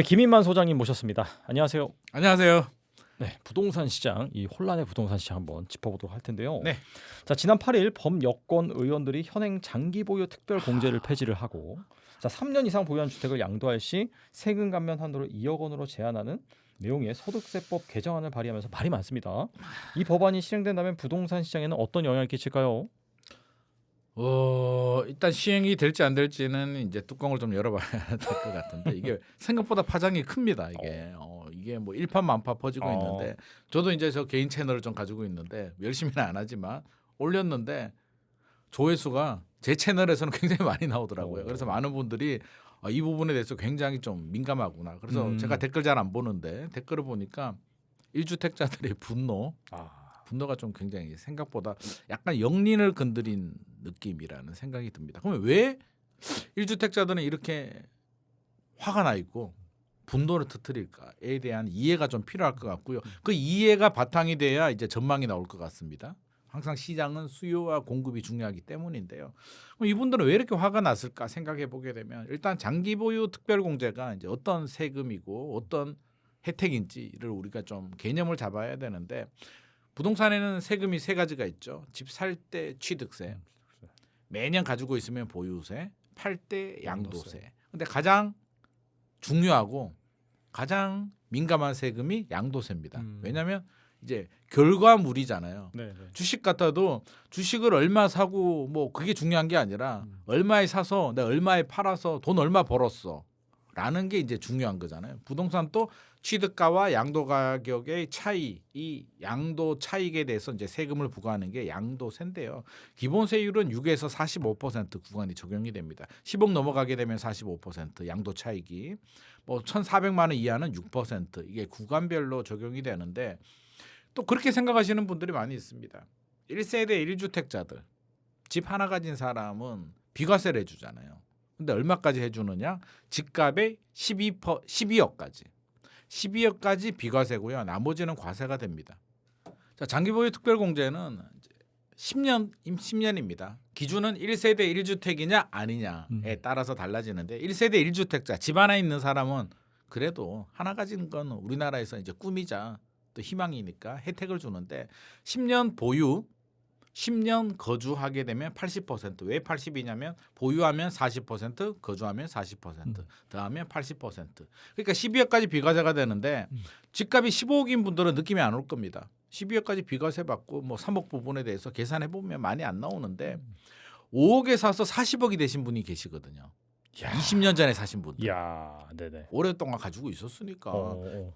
네, 김인만 소장님 모셨습니다. 안녕하세요. 안녕하세요. 네, 부동산 시장, 이 혼란의 부동산 시장 한번 짚어보도록 할 텐데요. 네. 자, 지난 8일 범여권 의원들이 현행 장기 보유 특별 공제를 폐지를 하고, 자, 3년 이상 보유한 주택을 양도할 시 세금 감면 한도를 2억 원으로 제한하는 내용의 소득세법 개정안을 발의하면서 말이 많습니다. 이 법안이 실행된다면 부동산 시장에는 어떤 영향을 끼칠까요? 일단 시행이 될지 안 될지는 이제 뚜껑을 좀 열어봐야 될 것 같은데 이게 생각보다 파장이 큽니다. 이게 뭐 일파만파 퍼지고 있는데 저도 이제 저 개인 채널을 좀 가지고 있는데 열심히는 안 하지만 올렸는데 조회수가 제 채널에서는 굉장히 많이 나오더라고요. 그래서 많은 분들이 이 부분에 대해서 굉장히 좀 민감하구나. 그래서 제가 댓글 잘 안 보는데 댓글을 보니까 1주택자들의 분노가 좀 굉장히 생각보다 약간 영린을 건드린 느낌이라는 생각이 듭니다. 그러면 왜 1주택자들은 이렇게 화가 나 있고 분노를 터뜨릴까에 대한 이해가 좀 필요할 것 같고요. 그 이해가 바탕이 돼야 이제 전망이 나올 것 같습니다. 항상 시장은 수요와 공급이 중요하기 때문인데요. 그럼 이분들은 왜 이렇게 화가 났을까 생각해 보게 되면 일단 장기 보유 특별 공제가 이제 어떤 세금이고 어떤 혜택인지를 우리가 좀 개념을 잡아야 되는데 부동산에는 세금이 세 가지가 있죠. 집 살 때 취득세, 매년 가지고 있으면 보유세, 팔 때 양도세. 근데 가장 중요하고 가장 민감한 세금이 양도세입니다. 왜냐하면 이제 결과물이잖아요. 주식 같아도 주식을 얼마 사고 뭐 그게 중요한 게 아니라 얼마에 사서 내가 얼마에 팔아서 돈 얼마 벌었어. 라는 게 이제 중요한 거잖아요. 부동산도 취득가와 양도 가격의 차이, 이 양도 차익에 대해서 이제 세금을 부과하는 게 양도세인데요. 기본 세율은 6에서 45% 구간이 적용이 됩니다. 10억 넘어가게 되면 45% 양도 차익이 뭐 1,400만 원 이하는 6% 이게 구간별로 적용이 되는데 또 그렇게 생각하시는 분들이 많이 있습니다. 1세대 1주택자들 집 하나 가진 사람은 비과세를 해주잖아요. 근데 얼마까지 해주느냐? 집값의 12억까지. 12억까지 비과세고요. 나머지는 과세가 됩니다. 자, 장기보유 특별공제는 10년입니다. 기준은 1세대 1주택이냐 아니냐에 따라서 달라지는데 1세대 1주택자 집 하나 있는 사람은 그래도 하나 가진 건 우리나라에서 이제 꿈이자 또 희망이니까 혜택을 주는데 10년 보유 10년 거주하게 되면 80%. 왜 80이냐면 보유하면 40%, 거주하면 40%, 더하면 80%. 그러니까 12억까지 비과세가 되는데 집값이 15억인 분들은 느낌이 안 올 겁니다. 12억까지 비과세 받고 뭐 3억 부분에 대해서 계산해 보면 많이 안 나오는데 5억에 사서 40억이 되신 분이 계시거든요. 20년 전에 사신 분들. 오랫동안 가지고 있었으니까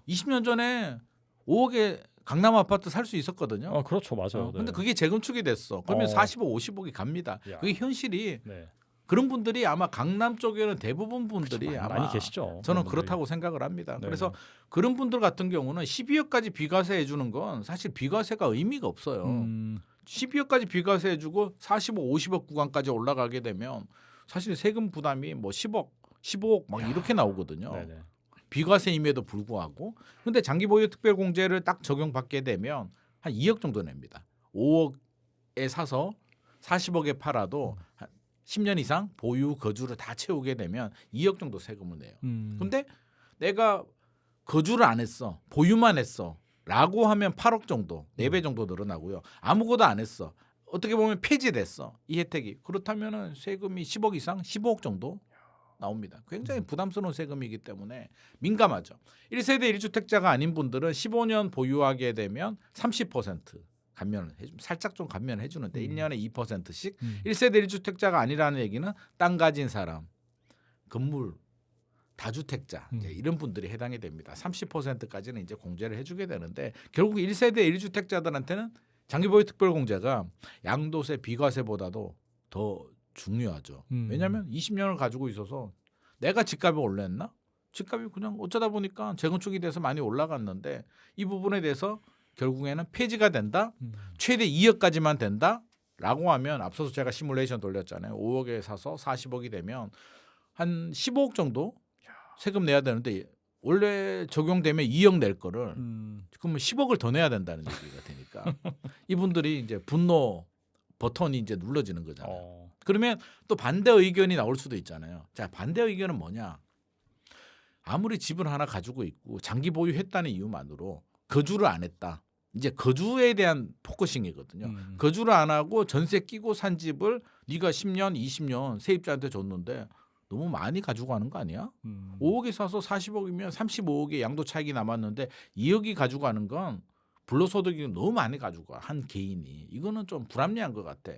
20년 전에 5억에 강남 아파트 살 수 있었거든요. 그렇죠, 맞아요. 근데 그게 재건축이 됐어. 그러면 40억, 50억이 갑니다. 그게 현실이. 그런 분들이 아마 강남 쪽에는 대부분 분들이 아마 많이 계시죠. 저는 그렇다고 생각을 합니다. 그래서 그런 분들 같은 경우는 12억까지 비과세 해주는 건 사실 비과세가 의미가 없어요. 12억까지 비과세 해주고 40억, 50억 구간까지 올라가게 되면 사실 세금 부담이 뭐 10억, 15억 막 이렇게 나오거든요. 비과세임에도 불구하고 근데 장기 보유 특별 공제를 딱 적용받게 되면 한 2억 정도 냅니다. 5억에 사서 40억에 팔아도 한 10년 이상 보유 거주를 다 채우게 되면 2억 정도 세금을 내요. 근데 내가 거주를 안 했어. 보유만 했어. 라고 하면 8억 정도, 4배 정도 늘어나고요. 아무것도 안 했어. 어떻게 보면 폐지됐어. 이 혜택이. 그렇다면 세금이 10억 이상, 15억 정도 나옵니다. 굉장히 부담스러운 세금이기 때문에 민감하죠. 1세대 1주택자가 아닌 분들은 15년 보유하게 되면 30% 감면을 해줍니다. 살짝 좀 감면해 주는데 1년에 2%씩 1세대 1주택자가 아니라는 얘기는 땅 가진 사람, 건물, 다주택자 이런 분들이 해당이 됩니다. 30%까지는 이제 공제를 해주게 되는데 결국 1세대 1주택자들한테는 장기보유 특별공제가 양도세 비과세보다도 더 중요하죠. 왜냐하면 20년을 가지고 있어서 내가 집값이 올랐나? 집값이 그냥 어쩌다 보니까 재건축이 돼서 많이 올라갔는데 이 부분에 대해서 결국에는 폐지가 된다. 최대 2억까지만 된다라고 하면 앞서서 제가 시뮬레이션 돌렸잖아요. 5억에 사서 40억이 되면 한 15억 정도 세금 내야 되는데 원래 적용되면 2억 낼 거를 그러면 10억을 더 내야 된다는 얘기가 되니까 이분들이 이제 분노 버튼이 이제 눌러지는 거잖아요. 그러면 또 반대 의견이 나올 수도 있잖아요. 자, 반대 의견은 뭐냐? 아무리 집을 하나 가지고 있고 장기 보유했다는 이유만으로 거주를 안 했다. 이제 거주에 대한 포커싱이거든요. 거주를 안 하고 전세 끼고 산 집을 네가 10년, 20년 세입자한테 줬는데 너무 많이 가지고 가는 거 아니야? 5억에 사서 40억이면 35억의 양도 차익이 남았는데 2억이 가지고 가는 건 불로소득이 너무 많이 가지고 가. 한 개인이. 이거는 좀 불합리한 것 같아.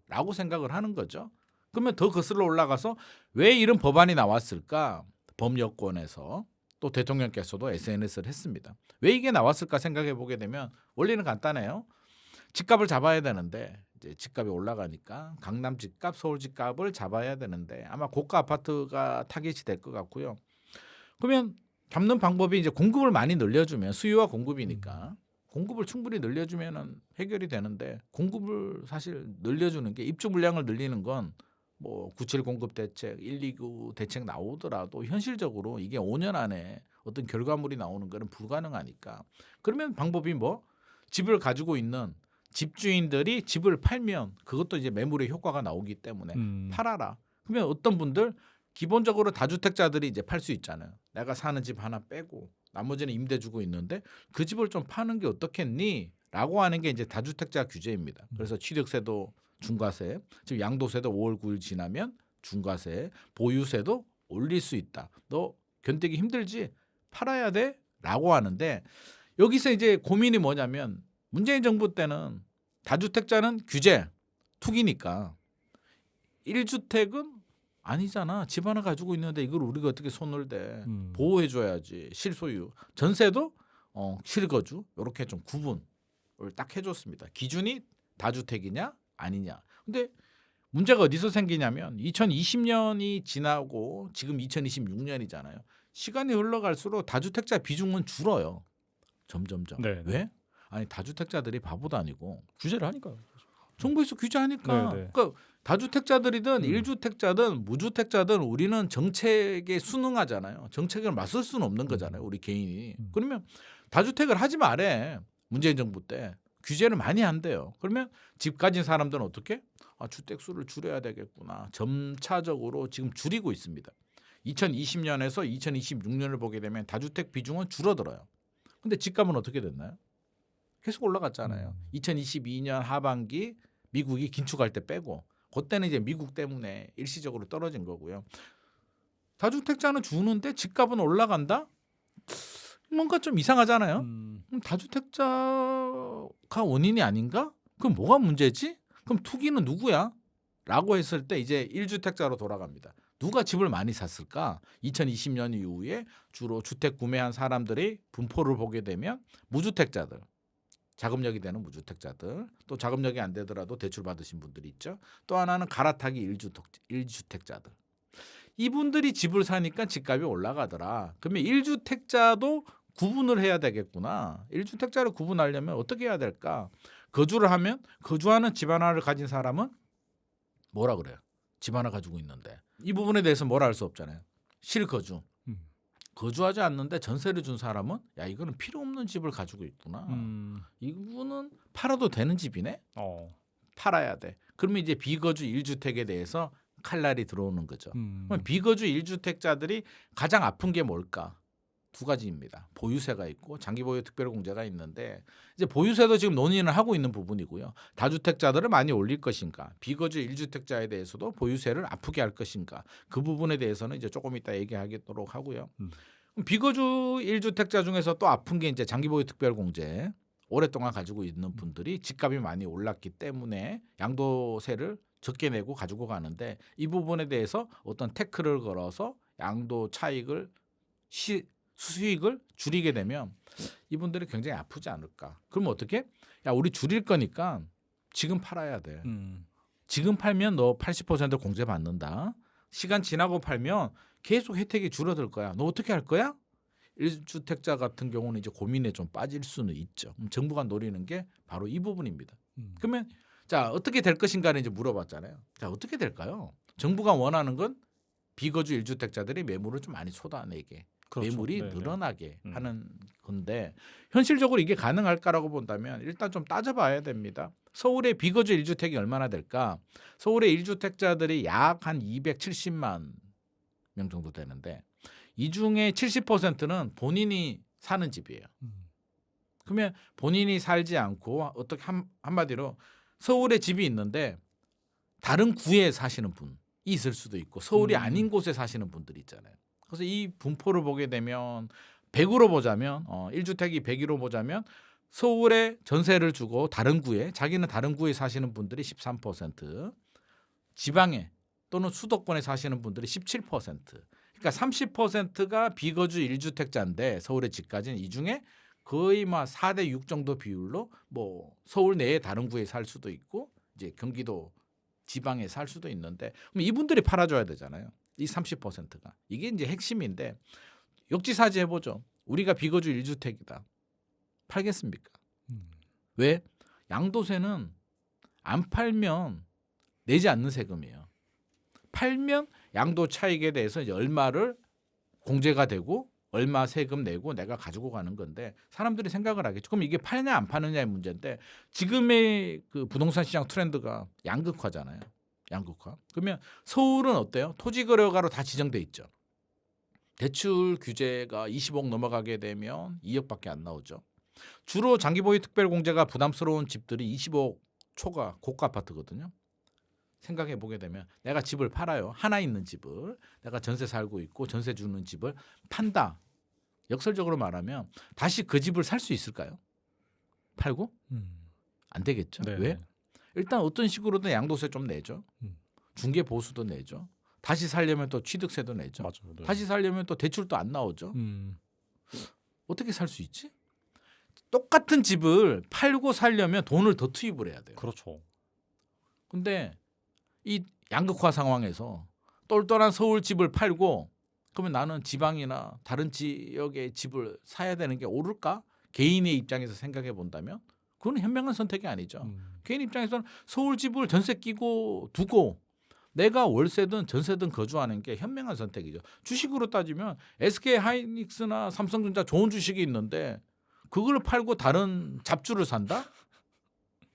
라고 생각을 하는 거죠. 그러면 더 거슬러 올라가서 왜 이런 법안이 나왔을까? 법여권에서 또 대통령께서도 SNS를 했습니다. 왜 이게 나왔을까 생각해 보게 되면 원리는 간단해요. 집값을 잡아야 되는데 이제 집값이 올라가니까 강남 집값, 서울 집값을 잡아야 되는데 아마 고가 아파트가 타깃이 될 것 같고요. 그러면 잡는 방법이 이제 공급을 많이 늘려주면 수요와 공급이니까 공급을 충분히 늘려주면은 해결이 되는데 공급을 사실 늘려주는 게 입주 물량을 늘리는 건 뭐 97 공급 대책, 129 대책 나오더라도 현실적으로 이게 5년 안에 어떤 결과물이 나오는 거는 불가능하니까. 그러면 방법이 뭐 집을 가지고 있는 집주인들이 집을 팔면 그것도 이제 매물의 효과가 나오기 때문에 팔아라. 그러면 어떤 분들 기본적으로 다주택자들이 이제 팔 수 있잖아요. 내가 사는 집 하나 빼고 나머지는 임대 주고 있는데 그 집을 좀 파는 게 어떻겠니? 라고 하는 게 이제 다주택자 규제입니다. 그래서 취득세도 중과세, 지금 양도세도 5월 9일 지나면 중과세, 보유세도 올릴 수 있다. 너 견디기 힘들지? 팔아야 돼? 라고 하는데 여기서 이제 고민이 뭐냐면 문재인 정부 때는 다주택자는 규제, 투기니까 1주택은 아니잖아. 집 하나 가지고 있는데 이걸 우리가 어떻게 손을 대? 보호해줘야지. 실소유. 전세도 실거주 이렇게 좀 구분을 딱 해줬습니다. 기준이 다주택이냐 아니냐. 근데 문제가 어디서 생기냐면 2020년이 지나고 지금 2026년이잖아요. 시간이 흘러갈수록 다주택자 비중은 줄어요. 점점점. 네, 네. 왜? 아니 다주택자들이 바보도 아니고 규제를 하니까요. 정부에서 규제하니까. 네, 네. 그러니까 다주택자들이든 1주택자든 무주택자든 우리는 정책에 순응하잖아요. 정책을 맞설 수는 없는 거잖아요. 우리 개인이. 그러면 다주택을 하지 말래. 문재인 정부 때. 규제를 많이 한대요. 그러면 집 가진 사람들은 어떻게? 주택 수를 줄여야 되겠구나. 점차적으로 지금 줄이고 있습니다. 2020년에서 2026년을 보게 되면 다주택 비중은 줄어들어요. 근데 집값은 어떻게 됐나요? 계속 올라갔잖아요. 2022년 하반기 미국이 긴축할 때 빼고 그때는 이제 미국 때문에 일시적으로 떨어진 거고요. 다주택자는 주는데 집값은 올라간다? 뭔가 좀 이상하잖아요. 그럼 다주택자가 원인이 아닌가? 그럼 뭐가 문제지? 그럼 투기는 누구야? 라고 했을 때 이제 1주택자로 돌아갑니다. 누가 집을 많이 샀을까? 2020년 이후에 주로 주택 구매한 사람들이 분포를 보게 되면 무주택자들. 자금력이 되는 무주택자들, 또 자금력이 안 되더라도 대출 받으신 분들이 있죠. 또 하나는 갈아타기 1주택자들. 이분들이 집을 사니까 집값이 올라가더라. 그러면 1주택자도 구분을 해야 되겠구나. 1주택자를 구분하려면 어떻게 해야 될까? 거주를 하면 거주하는 집 하나를 가진 사람은 뭐라 그래요? 집 하나 가지고 있는데 이 부분에 대해서 뭐라 할 수 없잖아요. 실거주. 거주하지 않는데 전세를 준 사람은 야 이거는 필요 없는 집을 가지고 있구나. 이분은 팔아도 되는 집이네. 팔아야 돼. 그러면 이제 비거주 1주택에 대해서 칼날이 들어오는 거죠. 그럼 비거주 1주택자들이 가장 아픈 게 뭘까? 두 가지입니다. 보유세가 있고 장기보유 특별공제가 있는데 이제 보유세도 지금 논의를 하고 있는 부분이고요. 다주택자들을 많이 올릴 것인가, 비거주 1주택자에 대해서도 보유세를 아프게 할 것인가, 그 부분에 대해서는 이제 조금 이따 얘기하도록 하고요. 비거주 1주택자 중에서 또 아픈 게 이제 장기보유 특별공제 오랫동안 가지고 있는 분들이 집값이 많이 올랐기 때문에 양도세를 적게 내고 가지고 가는데 이 부분에 대해서 어떤 태클을 걸어서 양도 차익을 수익을 줄이게 되면 이분들이 굉장히 아프지 않을까. 그럼 어떻게? 야 우리 줄일 거니까 지금 팔아야 돼. 지금 팔면 너 80% 공제 받는다. 시간 지나고 팔면 계속 혜택이 줄어들 거야. 너 어떻게 할 거야? 1주택자 같은 경우는 이제 고민에 좀 빠질 수는 있죠. 정부가 노리는 게 바로 이 부분입니다. 그러면 자 어떻게 될 것인가를 이제 물어봤잖아요. 자 어떻게 될까요? 정부가 원하는 건 비거주 1주택자들이 매물을 좀 많이 쏟아내게. 그렇죠. 매물이 네네. 늘어나게 하는 건데 현실적으로 이게 가능할까라고 본다면 일단 좀 따져봐야 됩니다. 서울의 비거주 1주택이 얼마나 될까? 서울의 1주택자들이 약 한 270만 명 정도 되는데 이 중에 70%는 본인이 사는 집이에요. 그러면 본인이 살지 않고 어떻게 한마디로 서울에 집이 있는데 다른 구에 사시는 분이 있을 수도 있고 서울이 아닌 곳에 사시는 분들이 있잖아요. 그래서 이 분포를 보게 되면 100으로 보자면 1주택이 100으로 보자면 서울에 전세를 주고 다른 구에 자기는 다른 구에 사시는 분들이 13%, 지방에 또는 수도권에 사시는 분들이 17%. 그러니까 30%가 비거주 1주택자인데 서울의 집까지는 이 중에 거의 막 4대 6 정도 비율로 뭐 서울 내에 다른 구에 살 수도 있고 이제 경기도 지방에 살 수도 있는데 그럼 이분들이 팔아줘야 되잖아요. 이 30%가 이게 이제 핵심인데 역지사지 해보죠. 우리가 비거주 1주택이다. 팔겠습니까? 왜? 양도세는 안 팔면 내지 않는 세금이에요. 팔면 양도 차익에 대해서 이제 얼마를 공제가 되고 얼마 세금 내고 내가 가지고 가는 건데 사람들이 생각을 하겠죠. 그럼 이게 파느냐 안 파느냐의 문제인데 지금의 그 부동산 시장 트렌드가 양극화잖아요. 양극화. 그러면 서울은 어때요? 토지거래가로 다 지정돼 있죠. 대출 규제가 20억 넘어가게 되면 2억밖에 안 나오죠. 주로 장기보유 특별공제가 부담스러운 집들이 20억 초과 고가 아파트거든요. 생각해 보게 되면 내가 집을 팔아요. 하나 있는 집을 내가 전세 살고 있고 전세 주는 집을 판다. 역설적으로 말하면 다시 그 집을 살 수 있을까요? 팔고? 안 되겠죠. 네. 왜? 일단 어떤 식으로든 양도세 좀 내죠. 중개 보수도 내죠. 다시 살려면 또 취득세도 내죠. 맞아요. 네. 다시 살려면 또 대출도 안 나오죠. 어떻게 살 수 있지? 똑같은 집을 팔고 살려면 돈을 더 투입을 해야 돼요. 그렇죠. 근데 이 양극화 상황에서 똘똘한 서울 집을 팔고 그러면 나는 지방이나 다른 지역의 집을 사야 되는 게 옳을까? 개인의 입장에서 생각해 본다면 그건 현명한 선택이 아니죠. 개인 입장에서는 서울 집을 전세 끼고 두고 내가 월세든 전세든 거주하는 게 현명한 선택이죠. 주식으로 따지면 SK 하이닉스나 삼성전자 좋은 주식이 있는데 그걸 팔고 다른 잡주를 산다?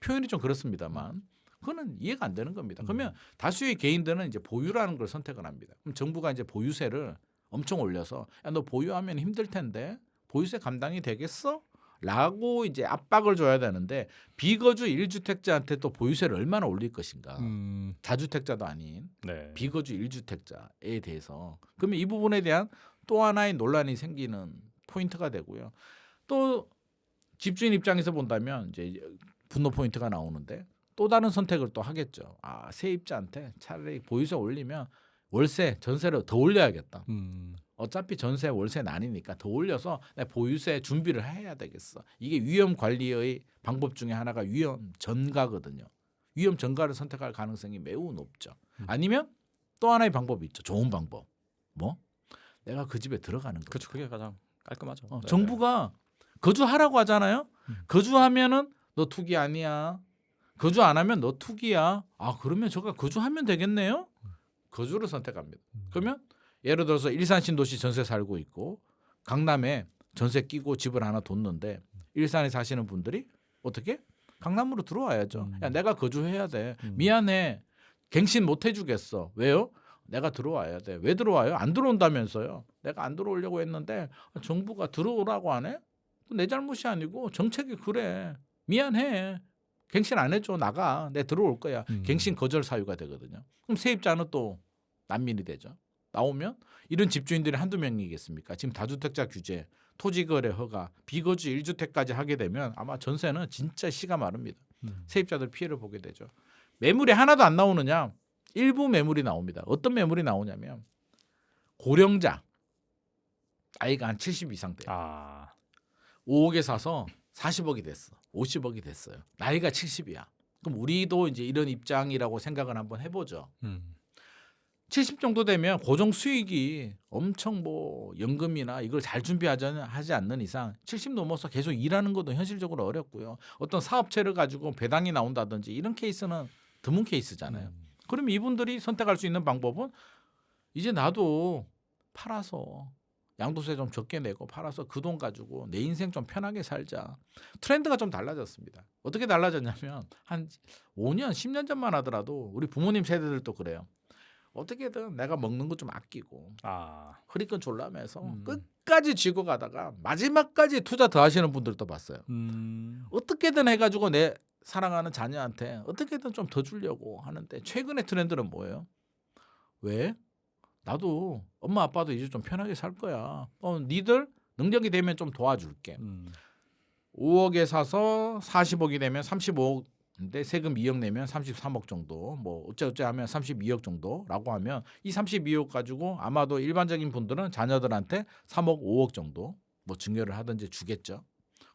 표현이 좀 그렇습니다만 그거는 이해가 안 되는 겁니다. 그러면 다수의 개인들은 이제 보유라는 걸 선택을 합니다. 그럼 정부가 이제 보유세를 엄청 올려서 야, 너 보유하면 힘들 텐데 보유세 감당이 되겠어? 라고 이제 압박을 줘야 되는데 비거주 1주택자한테 또 보유세를 얼마나 올릴 것인가. 다주택자도 아닌 네. 비거주 1주택자에 대해서. 그러면 이 부분에 대한 또 하나의 논란이 생기는 포인트가 되고요. 또 집주인 입장에서 본다면 이제 분노 포인트가 나오는데 또 다른 선택을 또 하겠죠. 아, 세입자한테 차라리 보유세 올리면 월세, 전세를 더 올려야겠다. 어차피 전세, 월세 나뉘니까 더 올려서 내가 보유세 준비를 해야 되겠어. 이게 위험 관리의 방법 중에 하나가 위험 전가거든요. 위험 전가를 선택할 가능성이 매우 높죠. 아니면 또 하나의 방법이 있죠. 좋은 방법. 뭐? 내가 그 집에 들어가는 거죠. 그렇죠. 그게 가장 깔끔하죠. 네. 정부가 거주하라고 하잖아요. 거주하면은 너 투기 아니야. 거주 안 하면 너 투기야. 아, 그러면 저가 거주하면 되겠네요. 거주를 선택합니다. 그러면 예를 들어서 일산 신도시 전세 살고 있고 강남에 전세 끼고 집을 하나 뒀는데 일산에 사시는 분들이 어떻게? 강남으로 들어와야죠. 야, 내가 거주해야 돼. 미안해. 갱신 못 해주겠어. 왜요? 내가 들어와야 돼. 왜 들어와요? 안 들어온다면서요. 내가 안 들어오려고 했는데 정부가 들어오라고 하네? 내 잘못이 아니고 정책이 그래. 미안해. 갱신 안 해줘. 나가. 내 들어올 거야. 갱신 거절 사유가 되거든요. 그럼 세입자는 또 난민이 되죠. 나오면 이런 집주인들이 한두 명이겠습니까? 지금 다주택자 규제, 토지거래 허가, 비거주 1주택까지 하게 되면 아마 전세는 진짜 시가 마릅니다. 세입자들 피해를 보게 되죠. 매물이 하나도 안 나오느냐? 일부 매물이 나옵니다. 어떤 매물이 나오냐면 고령자, 나이가 한 70 이상 돼요. 5억에 사서 40억이 됐어. 50억이 됐어요. 나이가 70이야. 그럼 우리도 이제 이런 입장이라고 생각을 한번 해보죠. 70 정도 되면 고정 수익이 엄청 뭐 연금이나 이걸 잘 하지 않는 이상 70 넘어서 계속 일하는 것도 현실적으로 어렵고요. 어떤 사업체를 가지고 배당이 나온다든지 이런 케이스는 드문 케이스잖아요. 그럼 이분들이 선택할 수 있는 방법은 이제 나도 팔아서 양도세 좀 적게 내고 팔아서 그 돈 가지고 내 인생 좀 편하게 살자. 트렌드가 좀 달라졌습니다. 어떻게 달라졌냐면 한 5년, 10년 전만 하더라도 우리 부모님 세대들도 그래요. 어떻게든 내가 먹는 거 좀 아끼고 아, 허리끈 졸라매서 음. 끝까지 쥐고 가다가 마지막까지 투자 더 하시는 분들도 봤어요. 어떻게든 해가지고 내 사랑하는 자녀한테 어떻게든 좀 더 주려고 하는데 최근의 트렌드는 뭐예요? 왜? 나도 엄마 아빠도 이제 좀 편하게 살 거야. 니들 능력이 되면 좀 도와줄게. 5억에 사서 40억이 되면 35억인데 세금 2억 내면 33억 정도. 뭐 어쩌고저쩌고 하면 32억 정도라고 하면 이 32억 가지고 아마도 일반적인 분들은 자녀들한테 3억 5억 정도 뭐 증여를 하든지 주겠죠.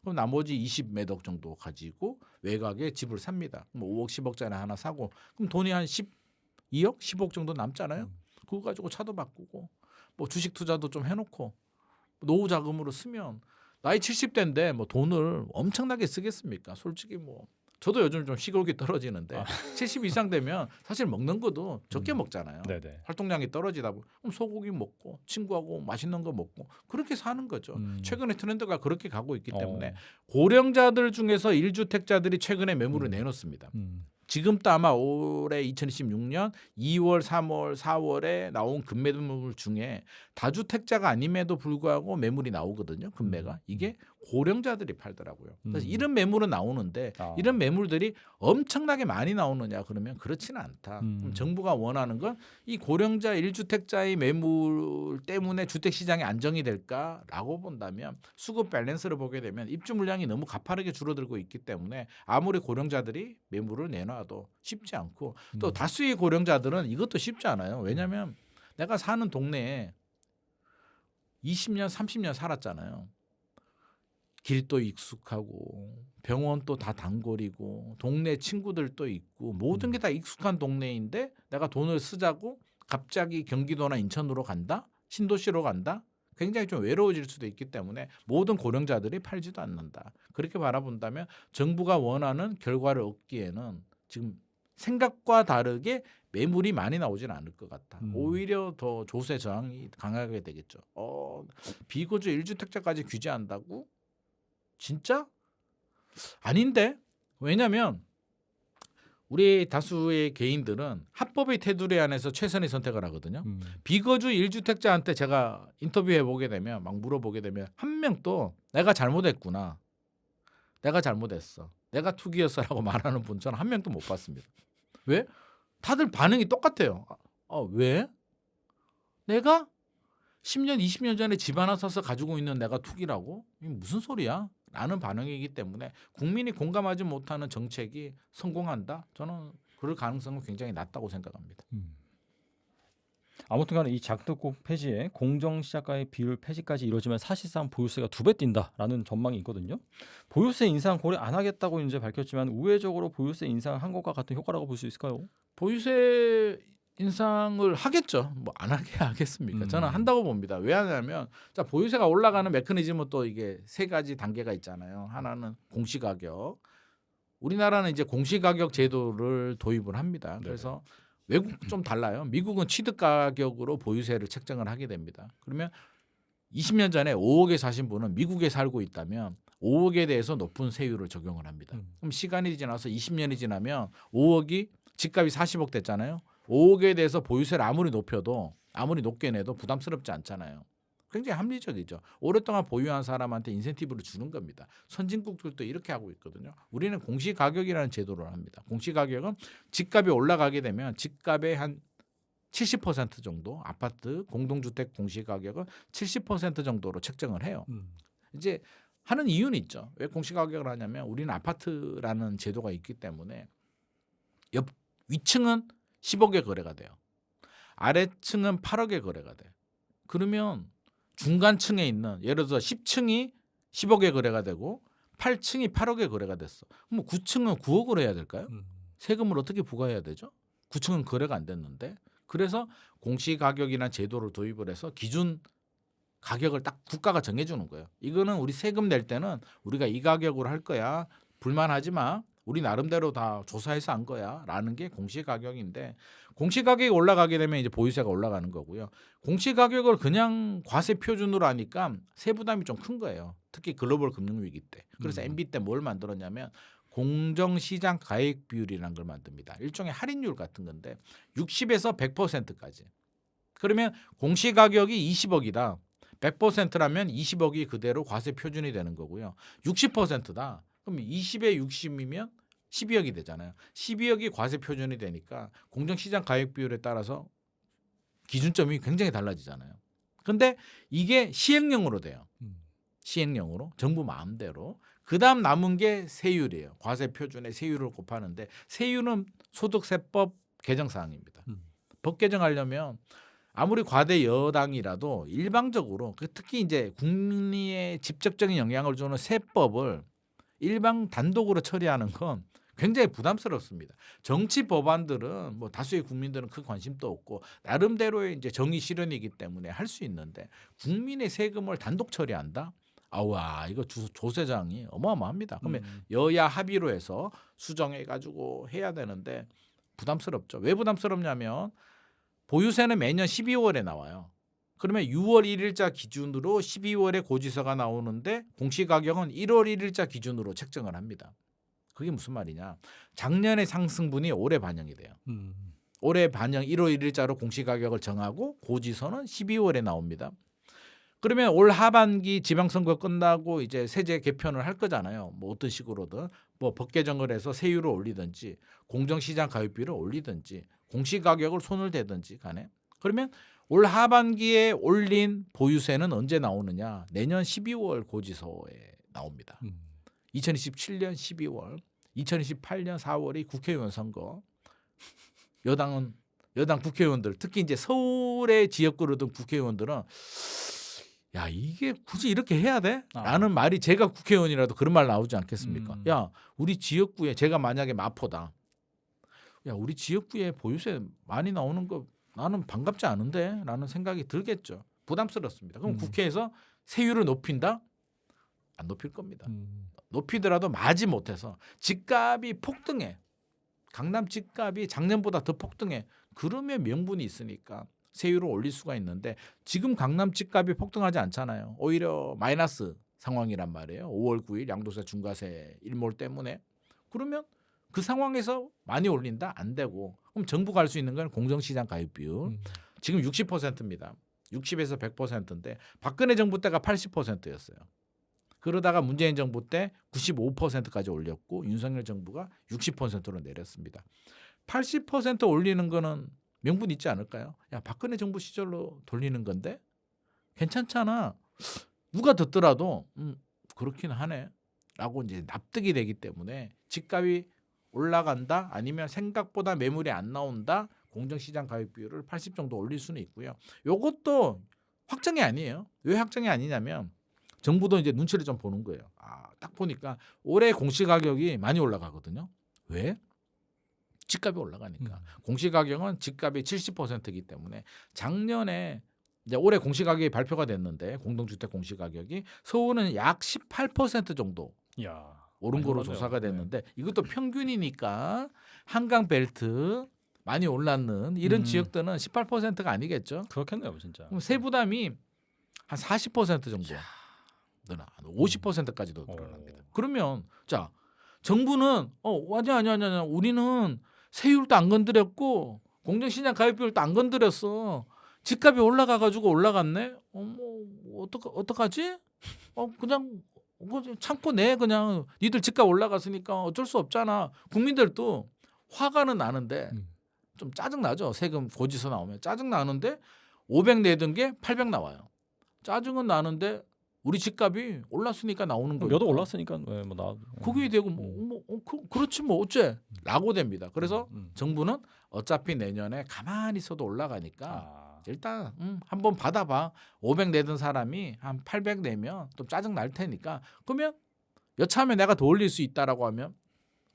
그럼 나머지 20 몇 억 정도 가지고 외곽에 집을 삽니다. 뭐 5억 10억짜리 하나 사고 그럼 돈이 한 12억 10억 정도 남잖아요. 그거 가지고 차도 바꾸고 뭐 주식 투자도 좀 해놓고 노후 자금으로 쓰면 나이 70대인데 뭐 돈을 엄청나게 쓰겠습니까? 솔직히 뭐 저도 요즘 좀 식욕이 떨어지는데 70 이상 되면 사실 먹는 것도 적게 먹잖아요. 네네. 활동량이 떨어지다 보면 그럼 소고기 먹고 친구하고 맛있는 거 먹고 그렇게 사는 거죠. 최근에 트렌드가 그렇게 가고 있기 때문에 고령자들 중에서 1주택자들이 최근에 매물을 내놓습니다. 지금도 아마 올해 2026년 2월, 3월, 4월에 나온 급매물 중에 다주택자가 아님에도 불구하고 매물이 나오거든요. 급매가. 이게 고령자들이 팔더라고요. 그래서 이런 매물은 나오는데 이런 매물들이 엄청나게 많이 나오느냐 그러면 그렇지는 않다. 그럼 정부가 원하는 건 이 고령자 1주택자의 매물 때문에 주택시장이 안정이 될까라고 본다면 수급 밸런스를 보게 되면 입주 물량이 너무 가파르게 줄어들고 있기 때문에 아무리 고령자들이 매물을 내놔도 쉽지 않고 또 다수의 고령자들은 이것도 쉽지 않아요. 왜냐하면 내가 사는 동네에 20년, 30년 살았잖아요. 길도 익숙하고 병원도 다 단골이고 동네 친구들도 있고 모든 게 다 익숙한 동네인데 내가 돈을 쓰자고 갑자기 경기도나 인천으로 간다? 신도시로 간다? 굉장히 좀 외로워질 수도 있기 때문에 모든 고령자들이 팔지도 않는다. 그렇게 바라본다면 정부가 원하는 결과를 얻기에는 지금 생각과 다르게 매물이 많이 나오지는 않을 것 같다. 오히려 더 조세 저항이 강하게 되겠죠. 비거주 1주택자까지 규제한다고? 진짜? 아닌데? 왜냐하면 우리 다수의 개인들은 합법의 테두리 안에서 최선의 선택을 하거든요. 비거주 1주택자한테 제가 인터뷰해 보게 되면 막 물어보게 되면 한 명도 내가 잘못했구나. 내가 잘못했어. 내가 투기였어라고 말하는 분 저는 한 명도 못 봤습니다. 왜? 다들 반응이 똑같아요. 왜? 내가 10년, 20년 전에 집 하나 사서 가지고 있는 내가 투기라고? 이게 무슨 소리야? 라는 반응이기 때문에 국민이 공감하지 못하는 정책이 성공한다? 저는 그럴 가능성은 굉장히 낮다고 생각합니다. 아무튼간에 이 장특국 폐지에 공정시작가의 비율 폐지까지 이루어지면 사실상 보유세가 2배 뛴다라는 전망이 있거든요. 보유세 인상 고려 안 하겠다고 이제 밝혔지만 우회적으로 보유세 인상을 한 것과 같은 효과라고 볼 수 있을까요? 보유세 인상을 하겠죠. 뭐 안 하게 하겠습니까? 저는 한다고 봅니다. 왜 하냐면 자 보유세가 올라가는 메커니즘은 또 이게 세 가지 단계가 있잖아요. 하나는 공시가격. 우리나라는 이제 공시가격 제도를 도입을 합니다. 그래서 외국 좀 달라요. 미국은 취득가격으로 보유세를 책정을 하게 됩니다. 그러면 20년 전에 5억에 사신 분은 미국에 살고 있다면 5억에 대해서 높은 세율을 적용을 합니다. 그럼 시간이 지나서 20년이 지나면 5억이 집값이 40억 됐잖아요. 5억에 대해서 보유세를 아무리 높여도 아무리 높게 내도 부담스럽지 않잖아요. 굉장히 합리적이죠. 오랫동안 보유한 사람한테 인센티브를 주는 겁니다. 선진국들도 이렇게 하고 있거든요. 우리는 공시가격이라는 제도를 합니다. 공시가격은 집값이 올라가게 되면 집값의 한 70% 정도 아파트 공동주택 공시가격은 70% 정도로 책정을 해요. 이제 하는 이유는 있죠. 왜 공시가격을 하냐면 우리는 아파트라는 제도가 있기 때문에 위층은 10억에 거래가 돼요. 아래층은 8억에 거래가 돼요. 그러면 중간층에 있는 예를 들어서 10층이 10억에 거래가 되고 8층이 8억에 거래가 됐어. 그럼 9층은 9억으로 해야 될까요? 세금을 어떻게 부과해야 되죠? 9층은 거래가 안 됐는데. 그래서 공시가격이라는 제도를 도입을 해서 기준 가격을 딱 국가가 정해주는 거예요. 이거는 우리 세금 낼 때는 우리가 이 가격으로 할 거야. 불만하지 마. 우리 나름대로 다 조사해서 한 거야 라는 게 공시가격인데 공시가격이 올라가게 되면 이제 보유세가 올라가는 거고요. 공시가격을 그냥 과세 표준으로 하니까 세부담이 좀 큰 거예요. 특히 글로벌 금융위기 때. 그래서 MB 때 뭘 만들었냐면 공정시장 가액 비율이라는 걸 만듭니다. 일종의 할인율 같은 건데 60에서 100%까지. 그러면 공시가격이 20억이다. 100%라면 20억이 그대로 과세 표준이 되는 거고요. 60%다. 그럼 20에 60이면 12억이 되잖아요. 12억이 과세 표준이 되니까 공정시장 가액 비율에 따라서 기준점이 굉장히 달라지잖아요. 근데 이게 시행령으로 돼요. 시행령으로 정부 마음대로. 그다음 남은 게 세율이에요. 과세 표준에 세율을 곱하는데 세율은 소득세법 개정 사항입니다. 법 개정하려면 아무리 과대 여당이라도 일방적으로 특히 이제 국민의 직접적인 영향을 주는 세법을 일방 단독으로 처리하는 건 굉장히 부담스럽습니다. 정치 법안들은 뭐 다수의 국민들은 큰 관심도 없고 나름대로의 이제 정의 실현이기 때문에 할 수 있는데 국민의 세금을 단독 처리한다? 아와 이거 조세장이 어마어마합니다. 그러면 여야 합의로 해서 수정해 가지고 해야 되는데 부담스럽죠. 왜 부담스럽냐면 보유세는 매년 12월에 나와요. 그러면 6월 1일자 기준으로 12월에 고지서가 나오는데 공시가격은 1월 1일자 기준으로 책정을 합니다. 그게 무슨 말이냐? 작년의 상승분이 올해 반영이 돼요. 올해 반영 1월 1일자로 공시가격을 정하고 고지서는 12월에 나옵니다. 그러면 올 하반기 지방선거 끝나고 이제 세제 개편을 할 거잖아요. 뭐 어떤 식으로든 뭐 법 개정을 해서 세율을 올리든지 공정시장 가입비를 올리든지 공시가격을 손을 대든지 간에 그러면 올 하반기에 올린 보유세는 언제 나오느냐? 내년 12월 고지서에 나옵니다. 2027년 12월, 2028년 4월이 국회의원 선거. 여당 국회의원들 특히 이제 서울의 지역구로 든 국회의원들은 야 이게 굳이 이렇게 해야 돼? 라는 말이 제가 국회의원이라도 그런 말 나오지 않겠습니까? 야 우리 지역구에 제가 만약에 마포다. 야 우리 지역구에 보유세 많이 나오는 거 나는 반갑지 않은데 라는 생각이 들겠죠. 부담스럽습니다. 그럼 국회에서 세율을 높인다? 안 높일 겁니다. 높이더라도 마지 못해서 집값이 폭등해. 강남 집값이 작년보다 더 폭등해. 그러면 명분이 있으니까 세율을 올릴 수가 있는데 지금 강남 집값이 폭등하지 않잖아요. 오히려 마이너스 상황이란 말이에요. 5월 9일 양도세 중과세 일몰 때문에. 그러면 그 상황에서 많이 올린다? 안 되고. 그럼 정부가 할 수 있는 건 공정시장 가입 비율. 지금 60%입니다. 60에서 100%인데 박근혜 정부 때가 80%였어요. 그러다가 문재인 정부 때 95%까지 올렸고 윤석열 정부가 60%로 내렸습니다. 80% 올리는 거는 명분 있지 않을까요? 야 박근혜 정부 시절로 돌리는 건데 괜찮잖아. 누가 듣더라도 그렇긴 하네. 라고 이제 납득이 되기 때문에 집값이 올라간다 아니면 생각보다 매물이 안 나온다. 공정시장 가입 비율을 80 정도 올릴 수는 있고요. 이것도 확정이 아니에요. 왜 확정이 아니냐면 정부도 이제 눈치를 좀 보는 거예요. 딱 보니까 올해 공시가격이 많이 올라가거든요. 왜? 집값이 올라가니까. 공시가격은 집값이 70%이기 때문에 작년에 이제 올해 공시가격이 발표가 됐는데 공동주택 공시가격이 서울은 약 18% 정도 오른 거로 조사가 됐는데 이것도 평균이니까 한강 벨트 많이 올랐는 이런 지역들은 18%가 아니겠죠. 그렇겠네요, 진짜. 그럼 세부담이 한 40% 정도 늘어나, 50%까지도 늘어납니다. 그러면 자 정부는 아니야, 우리는 세율도 안 건드렸고 공정시장 가입비율도 안 건드렸어. 집값이 올라가가지고 올라갔네. 어떡하지? 그냥 참고 내 그냥 니들 집값 올라갔으니까 어쩔 수 없잖아. 국민들도 화가는 나는데 좀 짜증 나죠. 세금 고지서 나오면 짜증 나는데 500 내던 게 800 나와요. 짜증은 나는데 우리 집값이 올랐으니까 나오는 거예요. 몇억 올랐으니까 뭐 나. 그게 되고 그렇지 뭐 어째?라고 됩니다. 그래서 정부는 어차피 내년에 가만히 있어도 올라가니까 일단 한번 받아봐. 500 내던 사람이 한 800 내면 좀 짜증 날 테니까 그러면 여차하면 내가 더 올릴 수 있다라고 하면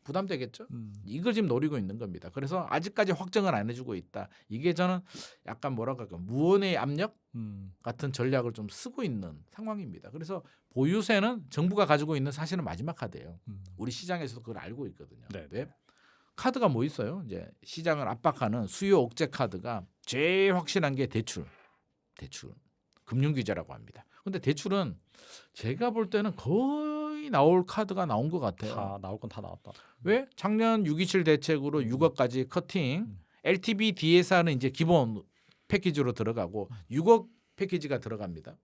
부담되겠죠. 이걸 지금 노리고 있는 겁니다. 그래서 아직까지 확정을 안 해주고 있다. 이게 저는 약간 뭐랄까 무언의 압력 같은 전략을 좀 쓰고 있는 상황입니다. 그래서 보유세는 정부가 가지고 있는 사실은 마지막 카드예요. 우리 시장에서도 그걸 알고 있거든요. 왜? 카드가 뭐 있어요? 이제 시장을 압박하는 수요 억제 카드가 제일 확실한 게 대출, 금융 규제라고 합니다. 근데 대출은 제가 볼 때는 거의 거의 나올 카드가 나온 것 같아요. 다 나올 건 다 나왔다. 왜? 작년 627 대책으로 6억까지 커팅, LTV DSR은 이제 기본 패키지로 들어가고 6억 패키지가 들어갑니다.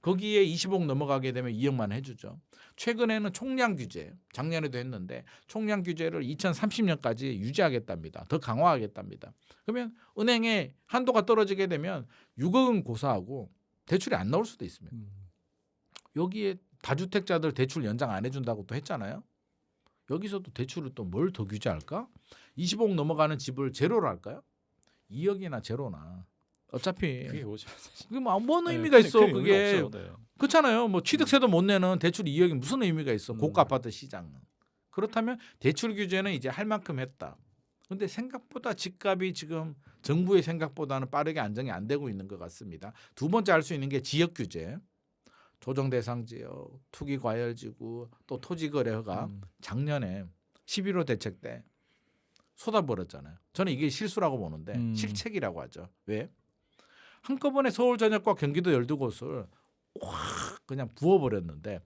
거기에 20억 넘어가게 되면 2억만 해주죠. 최근에는 총량 규제, 작년에도 했는데 총량 규제를 2030년까지 유지하겠답니다. 더 강화하겠답니다. 그러면 은행의 한도가 떨어지게 되면 6억은 고사하고 대출이 안 나올 수도 있습니다. 여기에 다주택자들 대출 연장 안 해준다고 또 했잖아요. 여기서도 대출을 또 뭘 더 규제할까? 20억 넘어가는 집을 제로로 할까요? 2억이나 제로나. 어차피 그게 뭐죠? 그게 뭔 의미가 있어? 큰 그게 의미가 없어요. 네. 그렇잖아요. 뭐 취득세도 못 내는 대출 2억이 무슨 의미가 있어? 음. 고가 아파트 시장은. 그렇다면 대출 규제는 이제 할 만큼 했다. 그런데 생각보다 집값이 지금 정부의 생각보다는 빠르게 안정이 안 되고 있는 것 같습니다. 두 번째 할 수 있는 게 지역 규제. 조정 대상 지역, 투기 과열 지구, 또 토지 거래 허가. 작년에 11호 대책 때 쏟아버렸잖아요. 저는 이게 실수라고 보는데 실책이라고 하죠. 왜? 한꺼번에 서울 전역과 경기도 12곳을 확 그냥 부어버렸는데